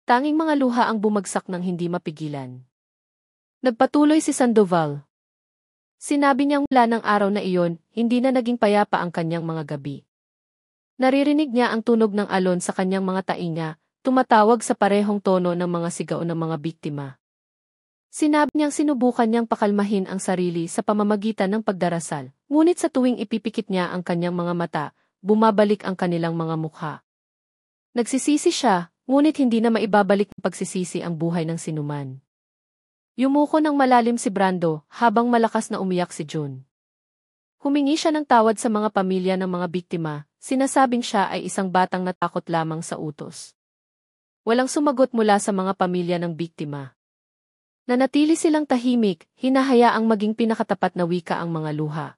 Tanging mga luha ang bumagsak ng hindi mapigilan. Nagpatuloy si Sandoval. Sinabi niyang mula ng araw na iyon, hindi na naging payapa ang kanyang mga gabi. Naririnig niya ang tunog ng alon sa kanyang mga tainga, tumatawag sa parehong tono ng mga sigaw ng mga biktima. Sinabi niyang sinubukan niyang pakalmahin ang sarili sa pamamagitan ng pagdarasal, ngunit sa tuwing ipipikit niya ang kanyang mga mata, bumabalik ang kanilang mga mukha. Nagsisisi siya, ngunit hindi na maibabalik ng pagsisisi ang buhay ng sinuman. Yumuko ng malalim si Brando habang malakas na umiyak si June. Humingi siya ng tawad sa mga pamilya ng mga biktima, sinasabing siya ay isang batang natakot lamang sa utos. Walang sumagot mula sa mga pamilya ng biktima. Nanatili silang tahimik, hinahayaang maging pinakatapat na wika ang mga luha.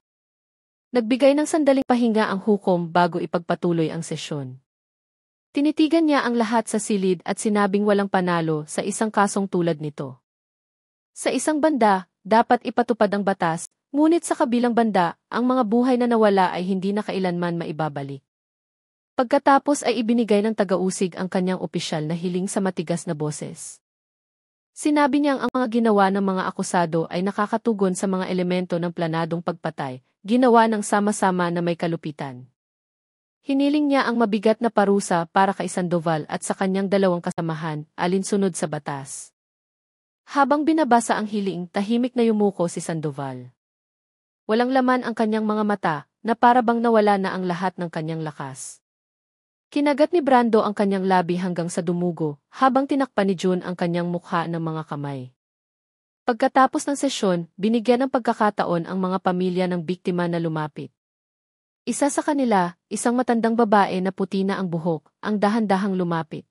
Nagbigay ng sandaling pahinga ang hukom bago ipagpatuloy ang sesyon. Tinitigan niya ang lahat sa silid at sinabing walang panalo sa isang kasong tulad nito. Sa isang banda, dapat ipatupad ang batas, ngunit sa kabilang banda, ang mga buhay na nawala ay hindi na kailanman maibabalik. Pagkatapos ay ibinigay ng taga-usig ang kanyang opisyal na hiling sa matigas na boses. Sinabi niyang ang mga ginawa ng mga akusado ay nakakatugon sa mga elemento ng planadong pagpatay, ginawa ng sama-sama na may kalupitan. Hiniling niya ang mabigat na parusa para kay Sandoval at sa kanyang dalawang kasamahan, alinsunod sa batas. Habang binabasa ang hiling, tahimik na yumuko si Sandoval. Walang laman ang kanyang mga mata, na para bang nawala na ang lahat ng kanyang lakas. Kinagat ni Brando ang kanyang labi hanggang sa dumugo, habang tinakpan ni June ang kanyang mukha ng mga kamay. Pagkatapos ng sesyon, binigyan ng pagkakataon ang mga pamilya ng biktima na lumapit. Isa sa kanila, isang matandang babae na puti na ang buhok, ang dahan-dahang lumapit.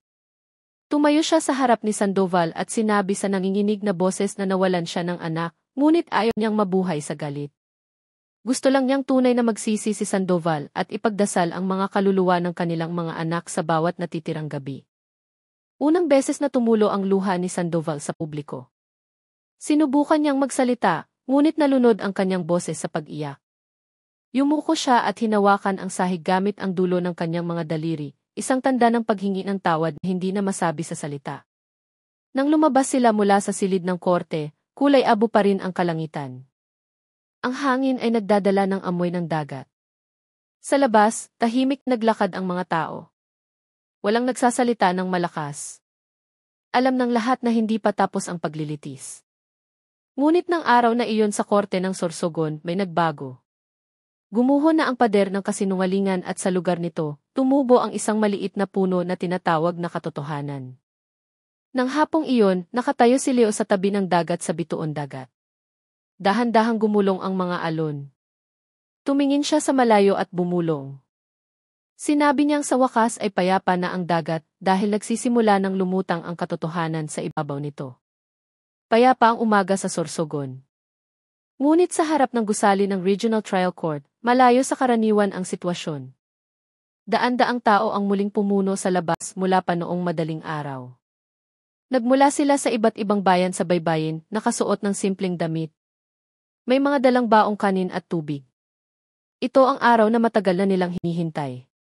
Tumayo siya sa harap ni Sandoval at sinabi sa nanginginig na boses na nawalan siya ng anak, ngunit ayaw niyang mabuhay sa galit. Gusto lang niyang tunay na magsisi si Sandoval at ipagdasal ang mga kaluluwa ng kanilang mga anak sa bawat natitirang gabi. Unang beses na tumulo ang luha ni Sandoval sa publiko. Sinubukan niyang magsalita, ngunit nalunod ang kanyang boses sa pag-iyak. Yumuko siya at hinawakan ang sahig gamit ang dulo ng kanyang mga daliri, isang tanda ng paghingi ng tawad na hindi na masabi sa salita. Nang lumabas sila mula sa silid ng korte, kulay abo pa rin ang kalangitan. Ang hangin ay nagdadala ng amoy ng dagat. Sa labas, tahimik naglakad ang mga tao. Walang nagsasalita ng malakas. Alam ng lahat na hindi pa tapos ang paglilitis. Ngunit ng araw na iyon sa korte ng Sorsogon, may nagbago. Gumuho na ang pader ng kasinungalingan at sa lugar nito, tumubo ang isang maliit na puno na tinatawag na katotohanan. Nang hapong iyon, nakatayo si Leo sa tabi ng dagat sa bituon dagat. Dahan-dahang gumulong ang mga alon. Tumingin siya sa malayo at bumulong. Sinabi niyang sa wakas ay payapa na ang dagat dahil nagsisimula ng lumutang ang katotohanan sa ibabaw nito. Payapa ang umaga sa Sorsogon. Ngunit sa harap ng gusali ng Regional Trial Court, malayo sa karaniwan ang sitwasyon. Daan-daang tao ang muling pumuno sa labas mula pa noong madaling araw. Nagmula sila sa iba't ibang bayan sa baybayin, nakasuot ng simpleng damit. May mga dalang baong kanin at tubig. Ito ang araw na matagal na nilang hinihintay.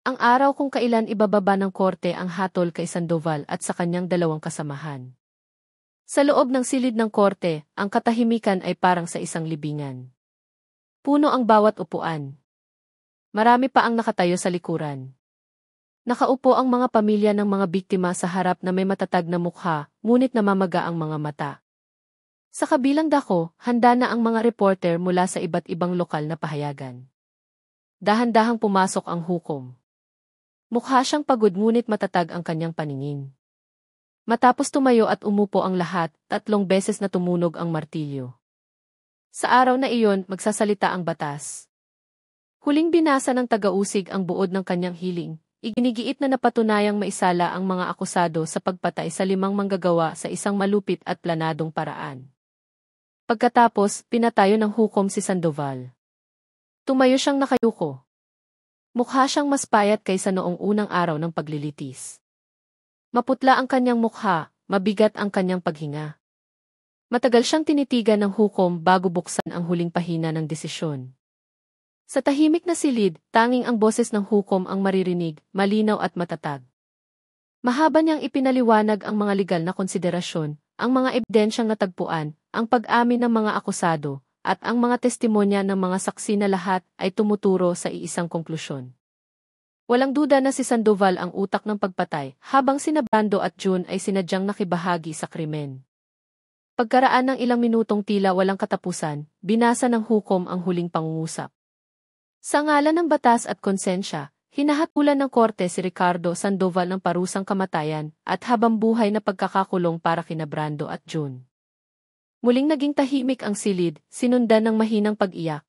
Ang araw kung kailan ibababa ng korte ang hatol kay Sandoval at sa kanyang dalawang kasamahan. Sa loob ng silid ng korte, ang katahimikan ay parang sa isang libingan. Puno ang bawat upuan. Marami pa ang nakatayo sa likuran. Nakaupo ang mga pamilya ng mga biktima sa harap na may matatag na mukha, ngunit namamaga ang mga mata. Sa kabilang dako, handa na ang mga reporter mula sa iba't ibang lokal na pahayagan. Dahan-dahang pumasok ang hukom. Mukha siyang pagod ngunit matatag ang kanyang paningin. Matapos tumayo at umupo ang lahat, 3 beses na tumunog ang martilyo. Sa araw na iyon, magsasalita ang batas. Huling binasa ng taga-usig ang buod ng kanyang hiling, iginigiit na napatunayang maisala ang mga akusado sa pagpatay sa 5 manggagawa sa isang malupit at planadong paraan. Pagkatapos, pinatayo ng hukom si Sandoval. Tumayo siyang nakayuko. Mukha siyang mas payat kaysa noong unang araw ng paglilitis. Maputla ang kanyang mukha, mabigat ang kanyang paghinga. Matagal siyang tinitigan ng hukom bago buksan ang huling pahina ng desisyon. Sa tahimik na silid, tanging ang boses ng hukom ang maririnig, malinaw at matatag. Mahaba niyang ipinaliwanag ang mga legal na konsiderasyon, ang mga ebidensyang natagpuan, ang pag-amin ng mga akusado, at ang mga testimonya ng mga saksi na lahat ay tumuturo sa iisang konklusyon. Walang duda na si Sandoval ang utak ng pagpatay, habang sina Brando at June ay sinadyang nakibahagi sa krimen. Pagkaraan ng ilang minutong tila walang katapusan, binasa ng hukom ang huling pangungusap. Sa ngalan ng batas at konsensya, hinahatulan ng korte si Ricardo Sandoval ng parusang kamatayan at habang buhay na pagkakakulong para kina Brando at June. Muling naging tahimik ang silid, sinundan ng mahinang pag-iyak.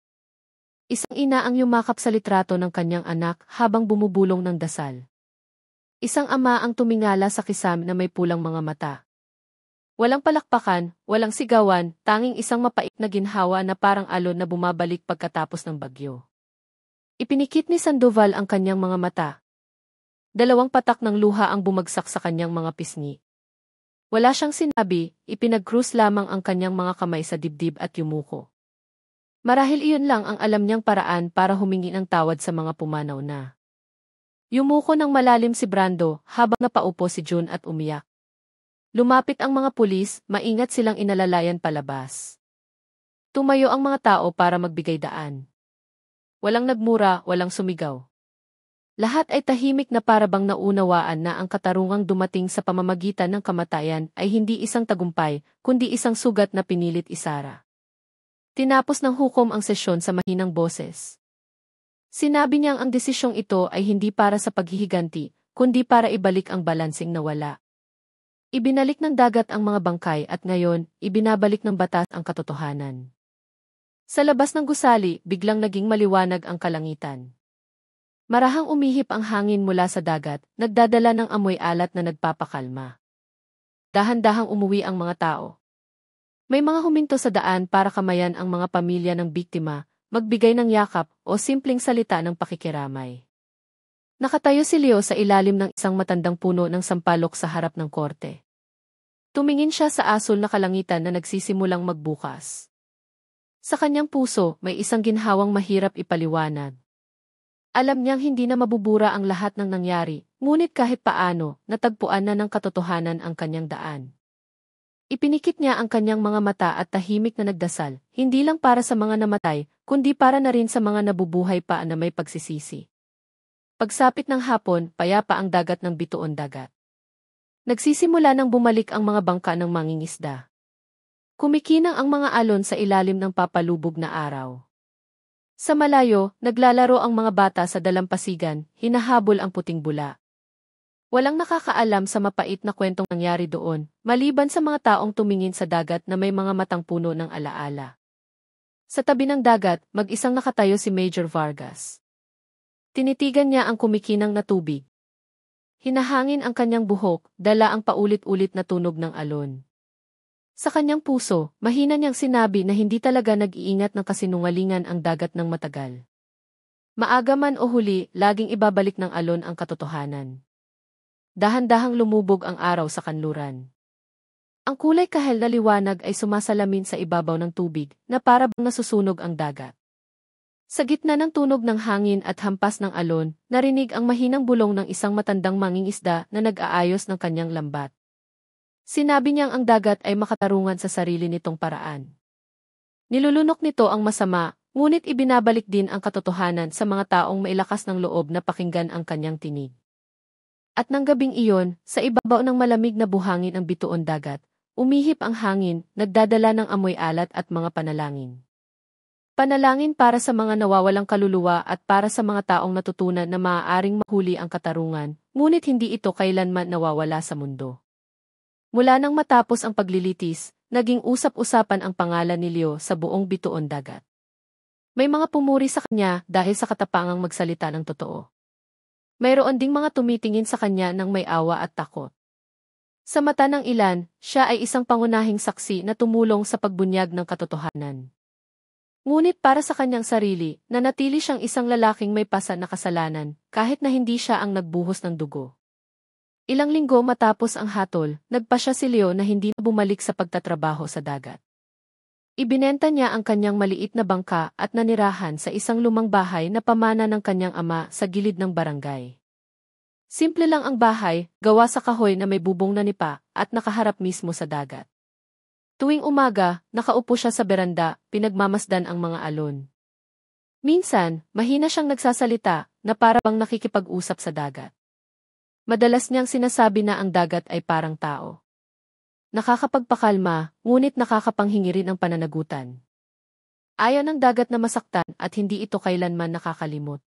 Isang ina ang yumakap sa litrato ng kanyang anak habang bumubulong ng dasal. Isang ama ang tumingala sa kisam na may pulang mga mata. Walang palakpakan, walang sigawan, tanging isang mapait na ginhawa na parang alon na bumabalik pagkatapos ng bagyo. Ipinikit ni Sandoval ang kanyang mga mata. 2 patak ng luha ang bumagsak sa kanyang mga pisngi. Wala siyang sinabi, ipinag-krus lamang ang kanyang mga kamay sa dibdib at yumuko. Marahil iyon lang ang alam niyang paraan para humingi ng tawad sa mga pumanaw na. Yumuko ng malalim si Brando habang napaupo si June at umiyak. Lumapit ang mga pulis, maingat silang inalalayan palabas. Tumayo ang mga tao para magbigay daan. Walang nagmura, walang sumigaw. Lahat ay tahimik na parabang naunawaan na ang katarungang dumating sa pamamagitan ng kamatayan ay hindi isang tagumpay, kundi isang sugat na pinilit isara. Tinapos ng hukom ang sesyon sa mahinang boses. Sinabi niyang ang desisyong ito ay hindi para sa paghihiganti, kundi para ibalik ang balansing nawala. Ibinalik ng dagat ang mga bangkay at ngayon, ibinabalik ng batas ang katotohanan. Sa labas ng gusali, biglang naging maliwanag ang kalangitan. Marahang umihip ang hangin mula sa dagat, nagdadala ng amoy alat na nagpapakalma. Dahan-dahang umuwi ang mga tao. May mga huminto sa daan para kamayan ang mga pamilya ng biktima, magbigay ng yakap o simpleng salita ng pakikiramay. Nakatayo si Leo sa ilalim ng isang matandang puno ng sampalok sa harap ng korte. Tumingin siya sa asul na kalangitan na nagsisimulang magbukas. Sa kanyang puso, may isang ginhawang mahirap ipaliwanag. Alam niyang hindi na mabubura ang lahat ng nangyari, ngunit kahit paano, natagpuan na ng katotohanan ang kanyang daan. Ipinikit niya ang kanyang mga mata at tahimik na nagdasal, hindi lang para sa mga namatay, kundi para na rin sa mga nabubuhay pa na may pagsisisi. Pagsapit ng hapon, payapa ang dagat ng bituon dagat. Nagsisimula nang bumalik ang mga bangka ng mangingisda. Kumikinang ang mga alon sa ilalim ng papalubog na araw. Sa malayo, naglalaro ang mga bata sa dalampasigan, hinahabol ang puting bula. Walang nakakaalam sa mapait na kwentong nangyari doon, maliban sa mga taong tumingin sa dagat na may mga matang puno ng alaala. Sa tabi ng dagat, mag-isang nakatayo si Major Vargas. Tinitigan niya ang kumikinang na tubig. Hinahangin ang kanyang buhok, dala ang paulit-ulit na tunog ng alon. Sa kanyang puso, mahina niyang sinabi na hindi talaga nag-iingat ng kasinungalingan ang dagat ng matagal. Maaga man o huli, laging ibabalik ng alon ang katotohanan. Dahan-dahang lumubog ang araw sa kanluran. Ang kulay kahel na liwanag ay sumasalamin sa ibabaw ng tubig, na para bang nasusunog ang dagat. Sa gitna ng tunog ng hangin at hampas ng alon, narinig ang mahinang bulong ng isang matandang mangingisda na nag-aayos ng kanyang lambat. Sinabi niyang ang dagat ay makatarungan sa sarili nitong paraan. Nilulunok nito ang masama, ngunit ibinabalik din ang katotohanan sa mga taong mailakas ng loob na pakinggan ang kanyang tinig. At nang gabing iyon, sa ibabaw ng malamig na buhangin ang bituon dagat, umihip ang hangin, nagdadala ng amoy alat at mga panalangin. Panalangin para sa mga nawawalang kaluluwa at para sa mga taong natutunan na maaaring mahuli ang katarungan, ngunit hindi ito kailanman nawawala sa mundo. Mula nang matapos ang paglilitis, naging usap-usapan ang pangalan ni Leo sa buong bituon dagat. May mga pumuri sa kanya dahil sa katapangang magsalita ng totoo. Mayroon ding mga tumitingin sa kanya ng may awa at takot. Sa mata ng ilan, siya ay isang pangunahing saksi na tumulong sa pagbunyag ng katotohanan. Ngunit para sa kanyang sarili, nanatili siyang isang lalaking may pasa na kasalanan, kahit na hindi siya ang nagbuhos ng dugo. Ilang linggo matapos ang hatol, nagpasya si Leo na hindi na bumalik sa pagtatrabaho sa dagat. Ibinenta niya ang kanyang maliit na bangka at nanirahan sa isang lumang bahay na pamana ng kanyang ama sa gilid ng barangay. Simple lang ang bahay, gawa sa kahoy na may bubong na nipa at nakaharap mismo sa dagat. Tuwing umaga, nakaupo siya sa beranda, pinagmamasdan ang mga alon. Minsan, mahina siyang nagsasalita na para bang nakikipag-usap sa dagat. Madalas niyang sinasabi na ang dagat ay parang tao. Nakakapagpakalma, ngunit nakakapanghingi rin ng pananagutan. Ayaw ng dagat na masaktan at hindi ito kailanman nakakalimot.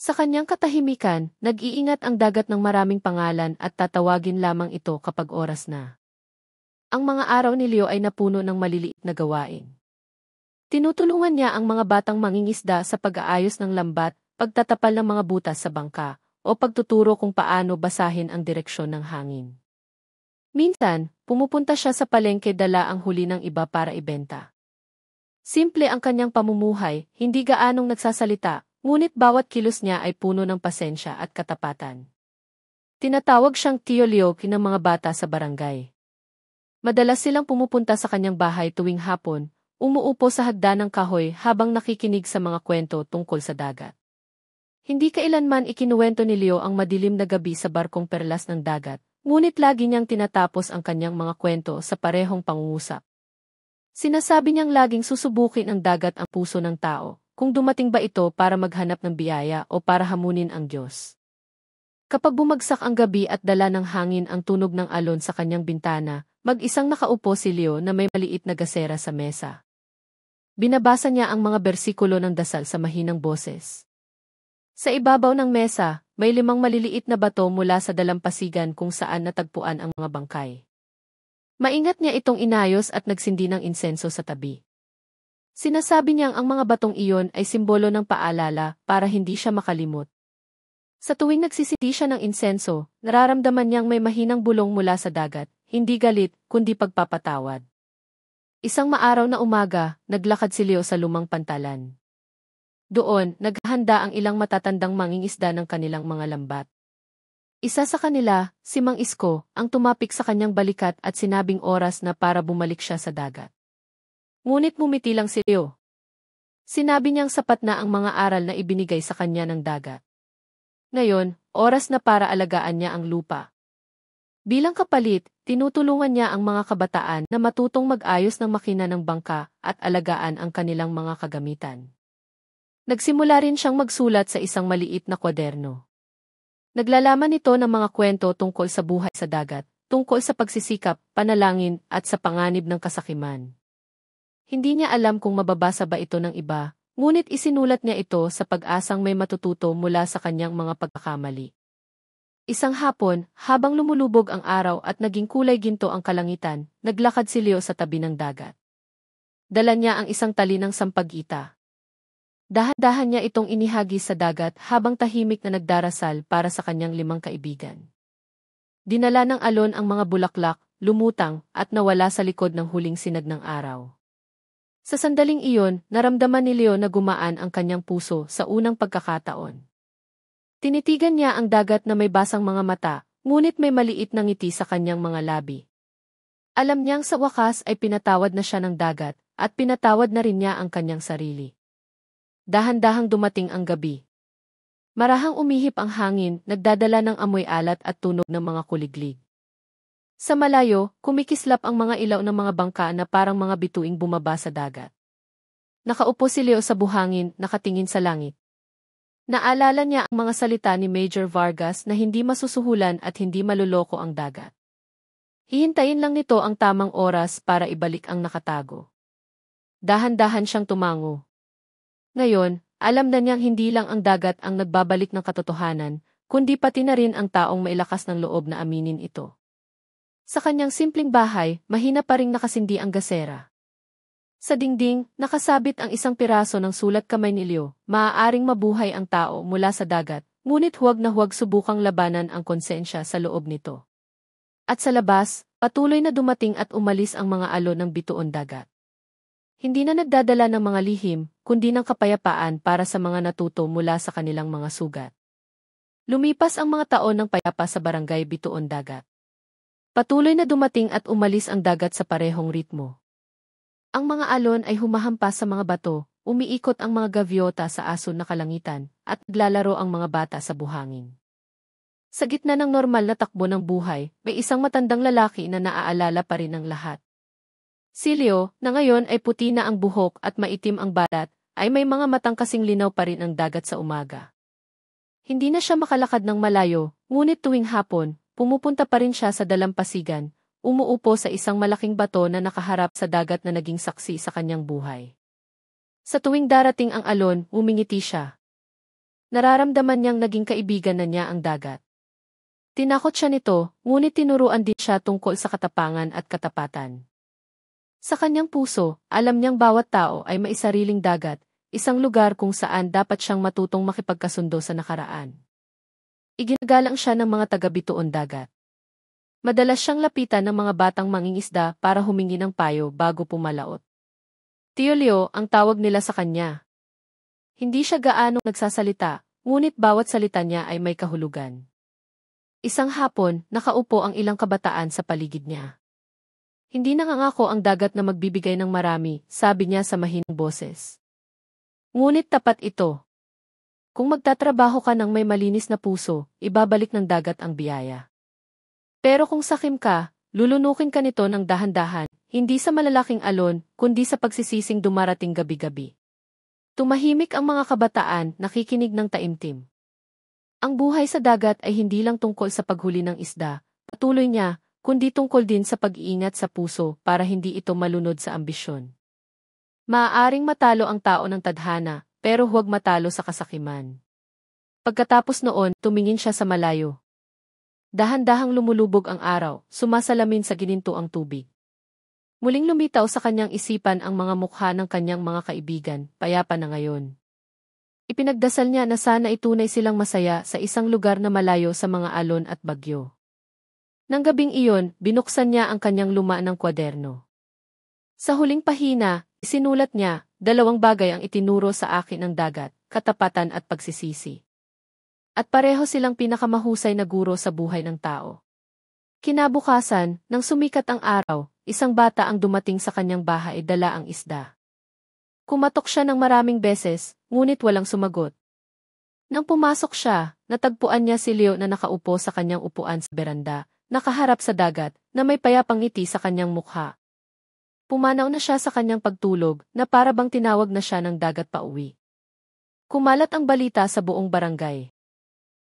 Sa kanyang katahimikan, nag-iingat ang dagat ng maraming pangalan at tatawagin lamang ito kapag oras na. Ang mga araw ni Leo ay napuno ng maliliit na gawain. Tinutulungan niya ang mga batang mangingisda sa pag-aayos ng lambat, pagtatapal ng mga butas sa bangka, o pagtuturo kung paano basahin ang direksyon ng hangin. Minsan, pumupunta siya sa palengke dala ang huli ng iba para ibenta. Simple ang kanyang pamumuhay, hindi gaanong nagsasalita, ngunit bawat kilos niya ay puno ng pasensya at katapatan. Tinatawag siyang Tio Leo ng mga bata sa barangay. Madalas silang pumupunta sa kanyang bahay tuwing hapon, umuupo sa hagdan ng kahoy habang nakikinig sa mga kwento tungkol sa dagat. Hindi kailanman ikinuwento ni Leo ang madilim na gabi sa barkong perlas ng dagat, ngunit lagi niyang tinatapos ang kanyang mga kwento sa parehong pangungusap. Sinasabi niyang laging susubukin ang dagat ang puso ng tao, kung dumating ba ito para maghanap ng biyaya o para hamunin ang Diyos. Kapag bumagsak ang gabi at dala ng hangin ang tunog ng alon sa kanyang bintana, mag-isang nakaupo si Leo na may maliit na gasera sa mesa. Binabasa niya ang mga bersikulo ng dasal sa mahinang boses. Sa ibabaw ng mesa, may 5 maliliit na bato mula sa dalampasigan kung saan natagpuan ang mga bangkay. Maingat niya itong inayos at nagsindi ng insenso sa tabi. Sinasabi niyang ang mga batong iyon ay simbolo ng paalala para hindi siya makalimot. Sa tuwing nagsisindi siya ng insenso, nararamdaman niyang may mahinang bulong mula sa dagat, hindi galit, kundi pagpapatawad. Isang maaraw na umaga, naglakad si Leo sa lumang pantalan. Doon, naghahanda ang ilang matatandang mangingisda ng kanilang mga lambat. Isa sa kanila, si Mang Isko, ang tumapik sa kanyang balikat at sinabing oras na para bumalik siya sa dagat. Ngunit mumiti lang si Leo. Sinabi niyang sapat na ang mga aral na ibinigay sa kanya ng dagat. Ngayon, oras na para alagaan niya ang lupa. Bilang kapalit, tinutulungan niya ang mga kabataan na matutong mag-ayos ng makina ng bangka at alagaan ang kanilang mga kagamitan. Nagsimula rin siyang magsulat sa isang maliit na kwaderno. Naglalaman ito ng mga kwento tungkol sa buhay sa dagat, tungkol sa pagsisikap, panalangin at sa panganib ng kasakiman. Hindi niya alam kung mababasa ba ito ng iba, ngunit isinulat niya ito sa pag-asang may matututo mula sa kanyang mga pagkakamali. Isang hapon, habang lumulubog ang araw at naging kulay ginto ang kalangitan, naglakad si Leo sa tabi ng dagat. Dala niya ang isang tali ng sampagita. Dahan-dahan niya itong inihagis sa dagat habang tahimik na nagdarasal para sa kanyang 5 kaibigan. Dinala ng alon ang mga bulaklak, lumutang, at nawala sa likod ng huling sinag ng araw. Sa sandaling iyon, naramdaman ni Leo na gumaan ang kanyang puso sa unang pagkakataon. Tinitigan niya ang dagat na may basang mga mata, ngunit may maliit na ngiti sa kanyang mga labi. Alam niyang sa wakas ay pinatawad na siya ng dagat, at pinatawad na rin niya ang kanyang sarili. Dahan-dahang dumating ang gabi. Marahang umihip ang hangin, nagdadala ng amoy alat at tunog ng mga kuliglig. Sa malayo, kumikislap ang mga ilaw ng mga bangka na parang mga bituing bumaba sa dagat. Nakaupo si Leo sa buhangin, nakatingin sa langit. Naalala niya ang mga salita ni Major Vargas na hindi masusuhulan at hindi maluloko ang dagat. Hihintayin lang nito ang tamang oras para ibalik ang nakatago. Dahan-dahan siyang tumango. Ngayon, alam na niyang hindi lang ang dagat ang nagbabalik ng katotohanan, kundi pati na rin ang taong may lakas ng loob na aminin ito. Sa kanyang simpleng bahay, mahina pa ring nakasindi ang gasera. Sa dingding, nakasabit ang isang piraso ng sulat kamay ni Leo, maaaring mabuhay ang tao mula sa dagat, ngunit huwag na huwag subukang labanan ang konsensya sa loob nito. At sa labas, patuloy na dumating at umalis ang mga alon ng bituon dagat. Hindi na nagdadala ng mga lihim, kundi ng kapayapaan para sa mga natuto mula sa kanilang mga sugat. Lumipas ang mga taon ng payapa sa barangay Bituon Dagat. Patuloy na dumating at umalis ang dagat sa parehong ritmo. Ang mga alon ay humahampas sa mga bato, umiikot ang mga gaviota sa asul na kalangitan, at naglalaro ang mga bata sa buhangin. Sa gitna ng normal na takbo ng buhay, may isang matandang lalaki na naaalala pa rin ang lahat. Si Leo, na ngayon ay puti na ang buhok at maitim ang balat, ay may mga matang kasing linaw pa rin ang dagat sa umaga. Hindi na siya makalakad ng malayo, ngunit tuwing hapon, pumupunta pa rin siya sa dalampasigan, umuupo sa isang malaking bato na nakaharap sa dagat na naging saksi sa kanyang buhay. Sa tuwing darating ang alon, umingiti siya. Nararamdaman niyang naging kaibigan na niya ang dagat. Tinakot siya nito, ngunit tinuruan din siya tungkol sa katapangan at katapatan. Sa kanyang puso, alam niyang bawat tao ay may sariling dagat, isang lugar kung saan dapat siyang matutong makipagkasundo sa nakaraan. Iginagalang siya ng mga taga-Bituon Dagat. Madalas siyang lapitan ng mga batang mangingisda para humingi ng payo bago pumalaot. Tio Leo ang tawag nila sa kanya. Hindi siya gaanong nagsasalita, ngunit bawat salita niya ay may kahulugan. Isang hapon, nakaupo ang ilang kabataan sa paligid niya. Hindi nangangako ang dagat na magbibigay ng marami, sabi niya sa mahinang boses. Ngunit tapat ito. Kung magtatrabaho ka ng may malinis na puso, ibabalik ng dagat ang biyaya. Pero kung sakim ka, lulunukin ka nito ng dahan-dahan, hindi sa malalaking alon, kundi sa pagsisising dumarating gabi-gabi. Tumahimik ang mga kabataan, nakikinig ng taimtim. Ang buhay sa dagat ay hindi lang tungkol sa paghuli ng isda, patuloy niya, kundi tungkol din sa pag-iingat sa puso para hindi ito malunod sa ambisyon. Maaaring matalo ang tao ng tadhana, pero huwag matalo sa kasakiman. Pagkatapos noon, tumingin siya sa malayo. Dahan-dahang lumulubog ang araw, sumasalamin sa gininto ang tubig. Muling lumitaw sa kanyang isipan ang mga mukha ng kanyang mga kaibigan, payapa na ngayon. Ipinagdasal niya na sana itunay silang masaya sa isang lugar na malayo sa mga alon at bagyo. Nang gabing iyon, binuksan niya ang kanyang luma ng kwaderno. Sa huling pahina, isinulat niya, 2 bagay ang itinuro sa akin ng dagat, katapatan at pagsisisi. At pareho silang pinakamahusay na guro sa buhay ng tao. Kinabukasan, nang sumikat ang araw, isang bata ang dumating sa kanyang bahay dala ang isda. Kumatok siya ng maraming beses, ngunit walang sumagot. Nang pumasok siya, natagpuan niya si Leo na nakaupo sa kanyang upuan sa beranda, nakaharap sa dagat, na may payapang ngiti sa kanyang mukha. Pumanaw na siya sa kanyang pagtulog, na para bang tinawag na siya ng dagat pauwi. Kumalat ang balita sa buong barangay.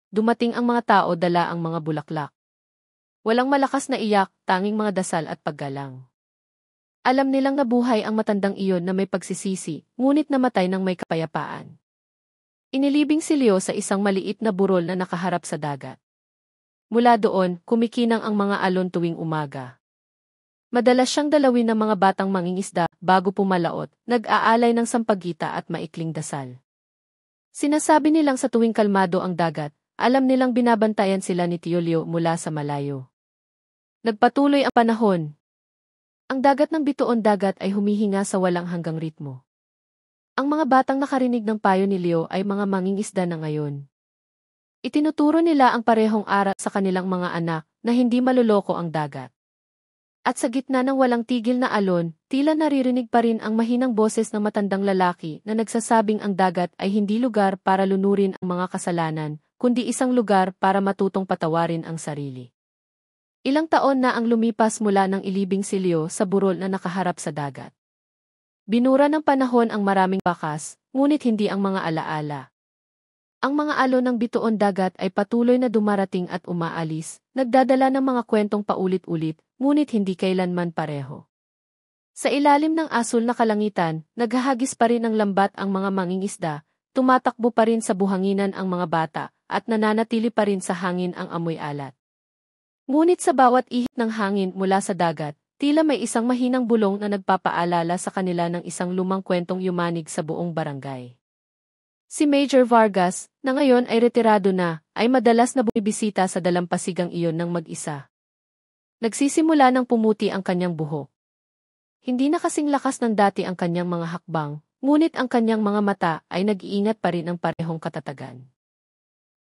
Dumating ang mga tao dala ang mga bulaklak. Walang malakas na iyak, tanging mga dasal at paggalang. Alam nilang nabuhay ang matandang iyon na may pagsisisi, ngunit namatay ng may kapayapaan. Inilibing si Leo sa isang maliit na burol na nakaharap sa dagat. Mula doon, kumikinang ang mga alon tuwing umaga. Madalas siyang dalawin ng mga batang mangingisda bago pumalaot, nag-aalay ng sampagita at maikling dasal. Sinasabi nilang sa tuwing kalmado ang dagat, alam nilang binabantayan sila ni Tio Leo mula sa malayo. Nagpatuloy ang panahon. Ang dagat ng bituon dagat ay humihinga sa walang hanggang ritmo. Ang mga batang nakarinig ng payo ni Leo ay mga mangingisda na ngayon. Itinuturo nila ang parehong aral sa kanilang mga anak na hindi maluloko ang dagat. At sa gitna ng walang tigil na alon, tila naririnig pa rin ang mahinang boses ng matandang lalaki na nagsasabing ang dagat ay hindi lugar para lunurin ang mga kasalanan, kundi isang lugar para matutong patawarin ang sarili. Ilang taon na ang lumipas mula ng ilibing si Leo sa burol na nakaharap sa dagat. Binura ng panahon ang maraming bakas, ngunit hindi ang mga alaala. Ang mga alon ng bituon dagat ay patuloy na dumarating at umaalis, nagdadala ng mga kwentong paulit-ulit, ngunit hindi kailanman pareho. Sa ilalim ng asul na kalangitan, naghahagis pa rin ng lambat ang mga mangingisda, tumatakbo pa rin sa buhanginan ang mga bata, at nananatili pa rin sa hangin ang amoy alat. Ngunit sa bawat ihip ng hangin mula sa dagat, tila may isang mahinang bulong na nagpapaalala sa kanila ng isang lumang kwentong yumanig sa buong barangay. Si Major Vargas, na ngayon ay retirado na, ay madalas na bumibisita sa dalampasigang iyon ng mag-isa. Nagsisimula ng pumuti ang kanyang buhok. Hindi na kasing lakas ng dati ang kanyang mga hakbang, ngunit ang kanyang mga mata ay nag-iingat pa rin ang parehong katatagan.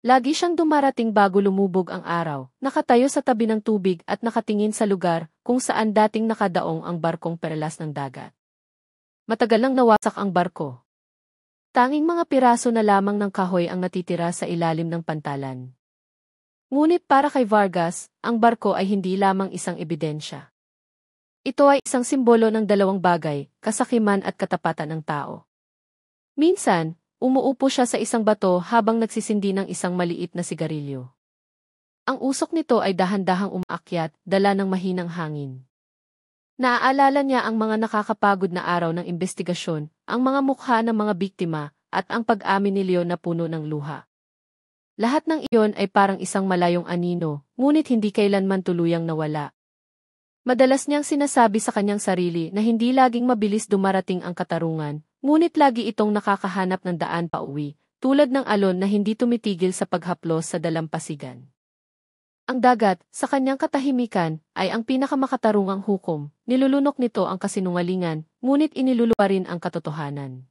Lagi siyang dumarating bago lumubog ang araw, nakatayo sa tabi ng tubig at nakatingin sa lugar kung saan dating nakadaong ang barkong perlas ng dagat. Matagal nang nawasak ang barko. Tanging mga piraso na lamang ng kahoy ang natitira sa ilalim ng pantalan. Ngunit para kay Vargas, ang barko ay hindi lamang isang ebidensya. Ito ay isang simbolo ng 2 bagay, kasakiman at katapatan ng tao. Minsan, umuupo siya sa isang bato habang nagsisindi ng isang maliit na sigarilyo. Ang usok nito ay dahan-dahang umaakyat, dala ng mahinang hangin. Naaalala niya ang mga nakakapagod na araw ng investigasyon, ang mga mukha ng mga biktima, at ang pag-amin ni Leo na puno ng luha. Lahat ng iyon ay parang isang malayong anino, ngunit hindi kailanman tuluyang nawala. Madalas niyang sinasabi sa kanyang sarili na hindi laging mabilis dumarating ang katarungan, ngunit lagi itong nakakahanap ng daan pauwi, tulad ng alon na hindi tumitigil sa paghaplos sa dalampasigan. Ang dagat, sa kanyang katahimikan, ay ang pinakamakatarungang hukom, nilulunok nito ang kasinungalingan, ngunit iniluluwa rin ang katotohanan.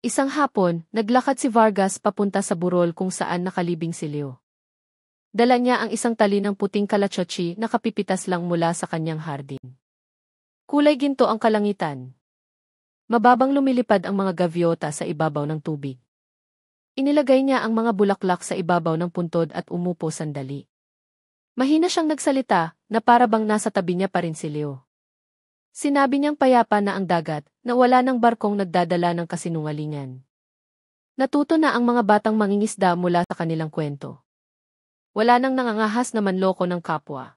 Isang hapon, naglakad si Vargas papunta sa burol kung saan nakalibing si Leo. Dala niya ang isang tali ng puting kalatsotsi na kapipitas lang mula sa kanyang hardin. Kulay ginto ang kalangitan. Mababang lumilipad ang mga gaviota sa ibabaw ng tubig. Inilagay niya ang mga bulaklak sa ibabaw ng puntod at umupo sandali. Mahina siyang nagsalita, na para bang nasa tabi niya pa rin si Leo. Sinabi niyang payapa na ang dagat, na wala ng barkong nagdadala ng kasinungalingan. Natuto na ang mga batang mangingisda mula sa kanilang kwento. Wala nang nangangahas na manloko ng kapwa.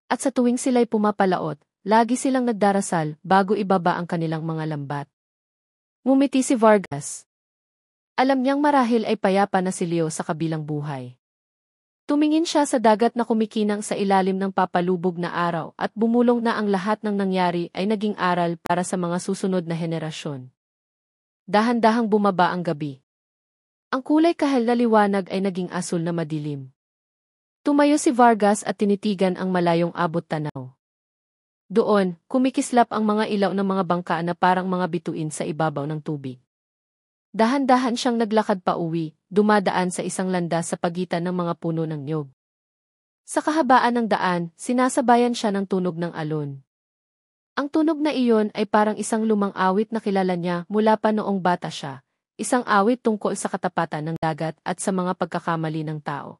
At sa tuwing sila'y pumapalaot, lagi silang nagdarasal bago ibaba ang kanilang mga lambat. Ngumiti si Vargas. Alam niyang marahil ay payapa na si Leo sa kabilang buhay. Tumingin siya sa dagat na kumikinang sa ilalim ng papalubog na araw at bumulong na ang lahat ng nangyari ay naging aral para sa mga susunod na henerasyon. Dahan-dahang bumaba ang gabi. Ang kulay kahel na liwanag ay naging asul na madilim. Tumayo si Vargas at tinitigan ang malayong abot tanaw. Doon, kumikislap ang mga ilaw ng mga bangka na parang mga bituin sa ibabaw ng tubig. Dahan-dahan siyang naglakad pa uwi, dumadaan sa isang landas sa pagitan ng mga puno ng niyog. Sa kahabaan ng daan, sinasabayan siya ng tunog ng alon. Ang tunog na iyon ay parang isang lumang awit na kilala niya mula pa noong bata siya, isang awit tungkol sa katapatan ng dagat at sa mga pagkakamali ng tao.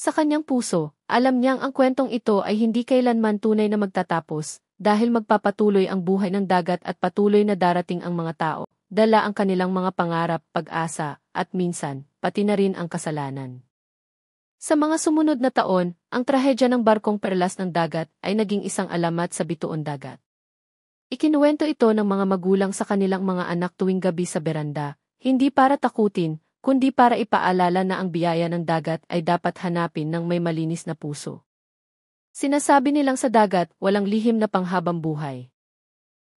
Sa kanyang puso, alam niyang ang kwentong ito ay hindi kailanman tunay na magtatapos, dahil magpapatuloy ang buhay ng dagat at patuloy na darating ang mga tao, dala ang kanilang mga pangarap, pag-asa, at minsan, pati na rin ang kasalanan. Sa mga sumunod na taon, ang trahedya ng barkong perlas ng dagat ay naging isang alamat sa bituon dagat. Ikinuwento ito ng mga magulang sa kanilang mga anak tuwing gabi sa beranda, hindi para takutin, kundi para ipaalala na ang biyaya ng dagat ay dapat hanapin ng may malinis na puso. Sinasabi nilang sa dagat, walang lihim na panghabang buhay.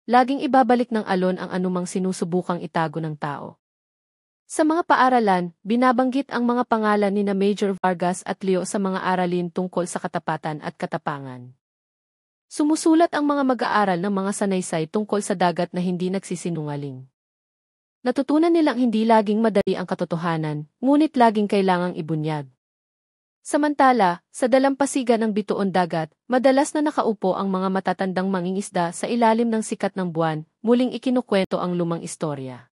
Laging ibabalik ng alon ang anumang sinusubukang itago ng tao. Sa mga paaralan, binabanggit ang mga pangalan ni na Major Vargas at Leo sa mga aralin tungkol sa katapatan at katapangan. Sumusulat ang mga mag-aaral ng mga sanaysay tungkol sa dagat na hindi nagsisinungaling. Natutunan nilang hindi laging madali ang katotohanan, ngunit laging kailangang ibunyag. Samantala, sa dalampasigan ng bituon dagat, madalas na nakaupo ang mga matatandang mangingisda sa ilalim ng sikat ng buwan, muling ikinukwento ang lumang istorya.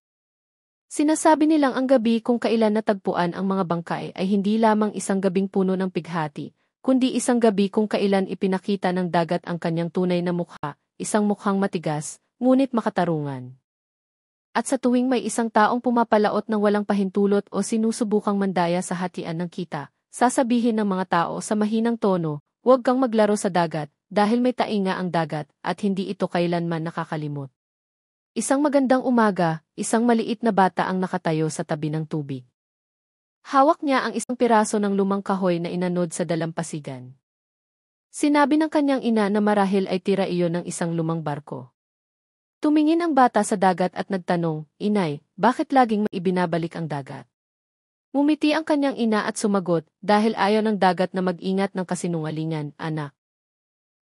Sinasabi nilang ang gabi kung kailan natagpuan ang mga bangkay ay hindi lamang isang gabing puno ng pighati, kundi isang gabi kung kailan ipinakita ng dagat ang kanyang tunay na mukha, isang mukhang matigas, ngunit makatarungan. At sa tuwing may isang taong pumapalaot ng walang pahintulot o sinusubukang mandaya sa hatian ng kita, sasabihin ng mga tao sa mahinang tono, huwag kang maglaro sa dagat, dahil may tainga ang dagat, at hindi ito kailanman nakakalimot. Isang magandang umaga, isang maliit na bata ang nakatayo sa tabi ng tubig. Hawak niya ang isang piraso ng lumang kahoy na inanod sa dalampasigan. Sinabi ng kanyang ina na marahil ay tira iyon ng isang lumang barko. Tumingin ang bata sa dagat at nagtanong, "Inay, bakit laging may ibinabalik ang dagat?" Ngumiti ang kanyang ina at sumagot, "Dahil ayaw ng dagat na mag-ingat ng kasinungalingan, anak.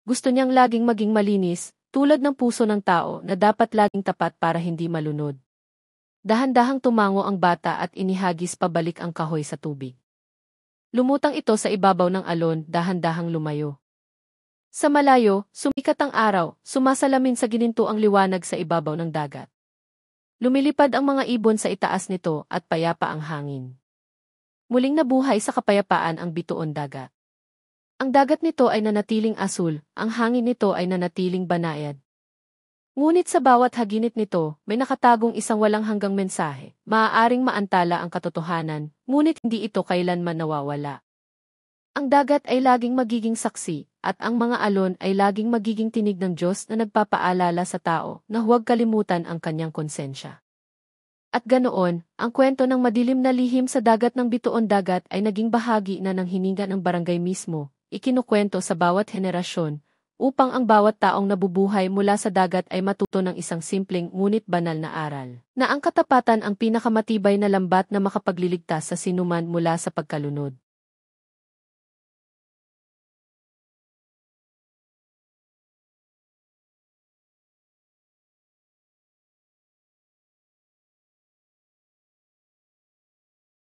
Gusto niyang laging maging malinis, tulad ng puso ng tao na dapat laging tapat para hindi malunod." Dahan-dahang tumango ang bata at inihagis pabalik ang kahoy sa tubig. Lumutang ito sa ibabaw ng alon, dahan-dahang lumayo. Sa malayo, sumikat ang araw, sumasalamin sa gininto ang liwanag sa ibabaw ng dagat. Lumilipad ang mga ibon sa itaas nito at payapa ang hangin. Muling nabuhay sa kapayapaan ang bituon dagat. Ang dagat nito ay nanatiling asul, ang hangin nito ay nanatiling banayad. Ngunit sa bawat haginit nito, may nakatagong isang walang hanggang mensahe. Maaaring maantala ang katotohanan, ngunit hindi ito kailanman nawawala. Ang dagat ay laging magiging saksi, at ang mga alon ay laging magiging tinig ng Diyos na nagpapaalala sa tao na huwag kalimutan ang kanyang konsensya. At ganoon, ang kwento ng madilim na lihim sa dagat ng bituon dagat ay naging bahagi na ng hininga ng barangay mismo, ikinukwento sa bawat henerasyon, upang ang bawat taong nabubuhay mula sa dagat ay matuto ng isang simpleng ngunit banal na aral, na ang katapatan ang pinakamatibay na lambat na makapagliligtas sa sinuman mula sa pagkalunod.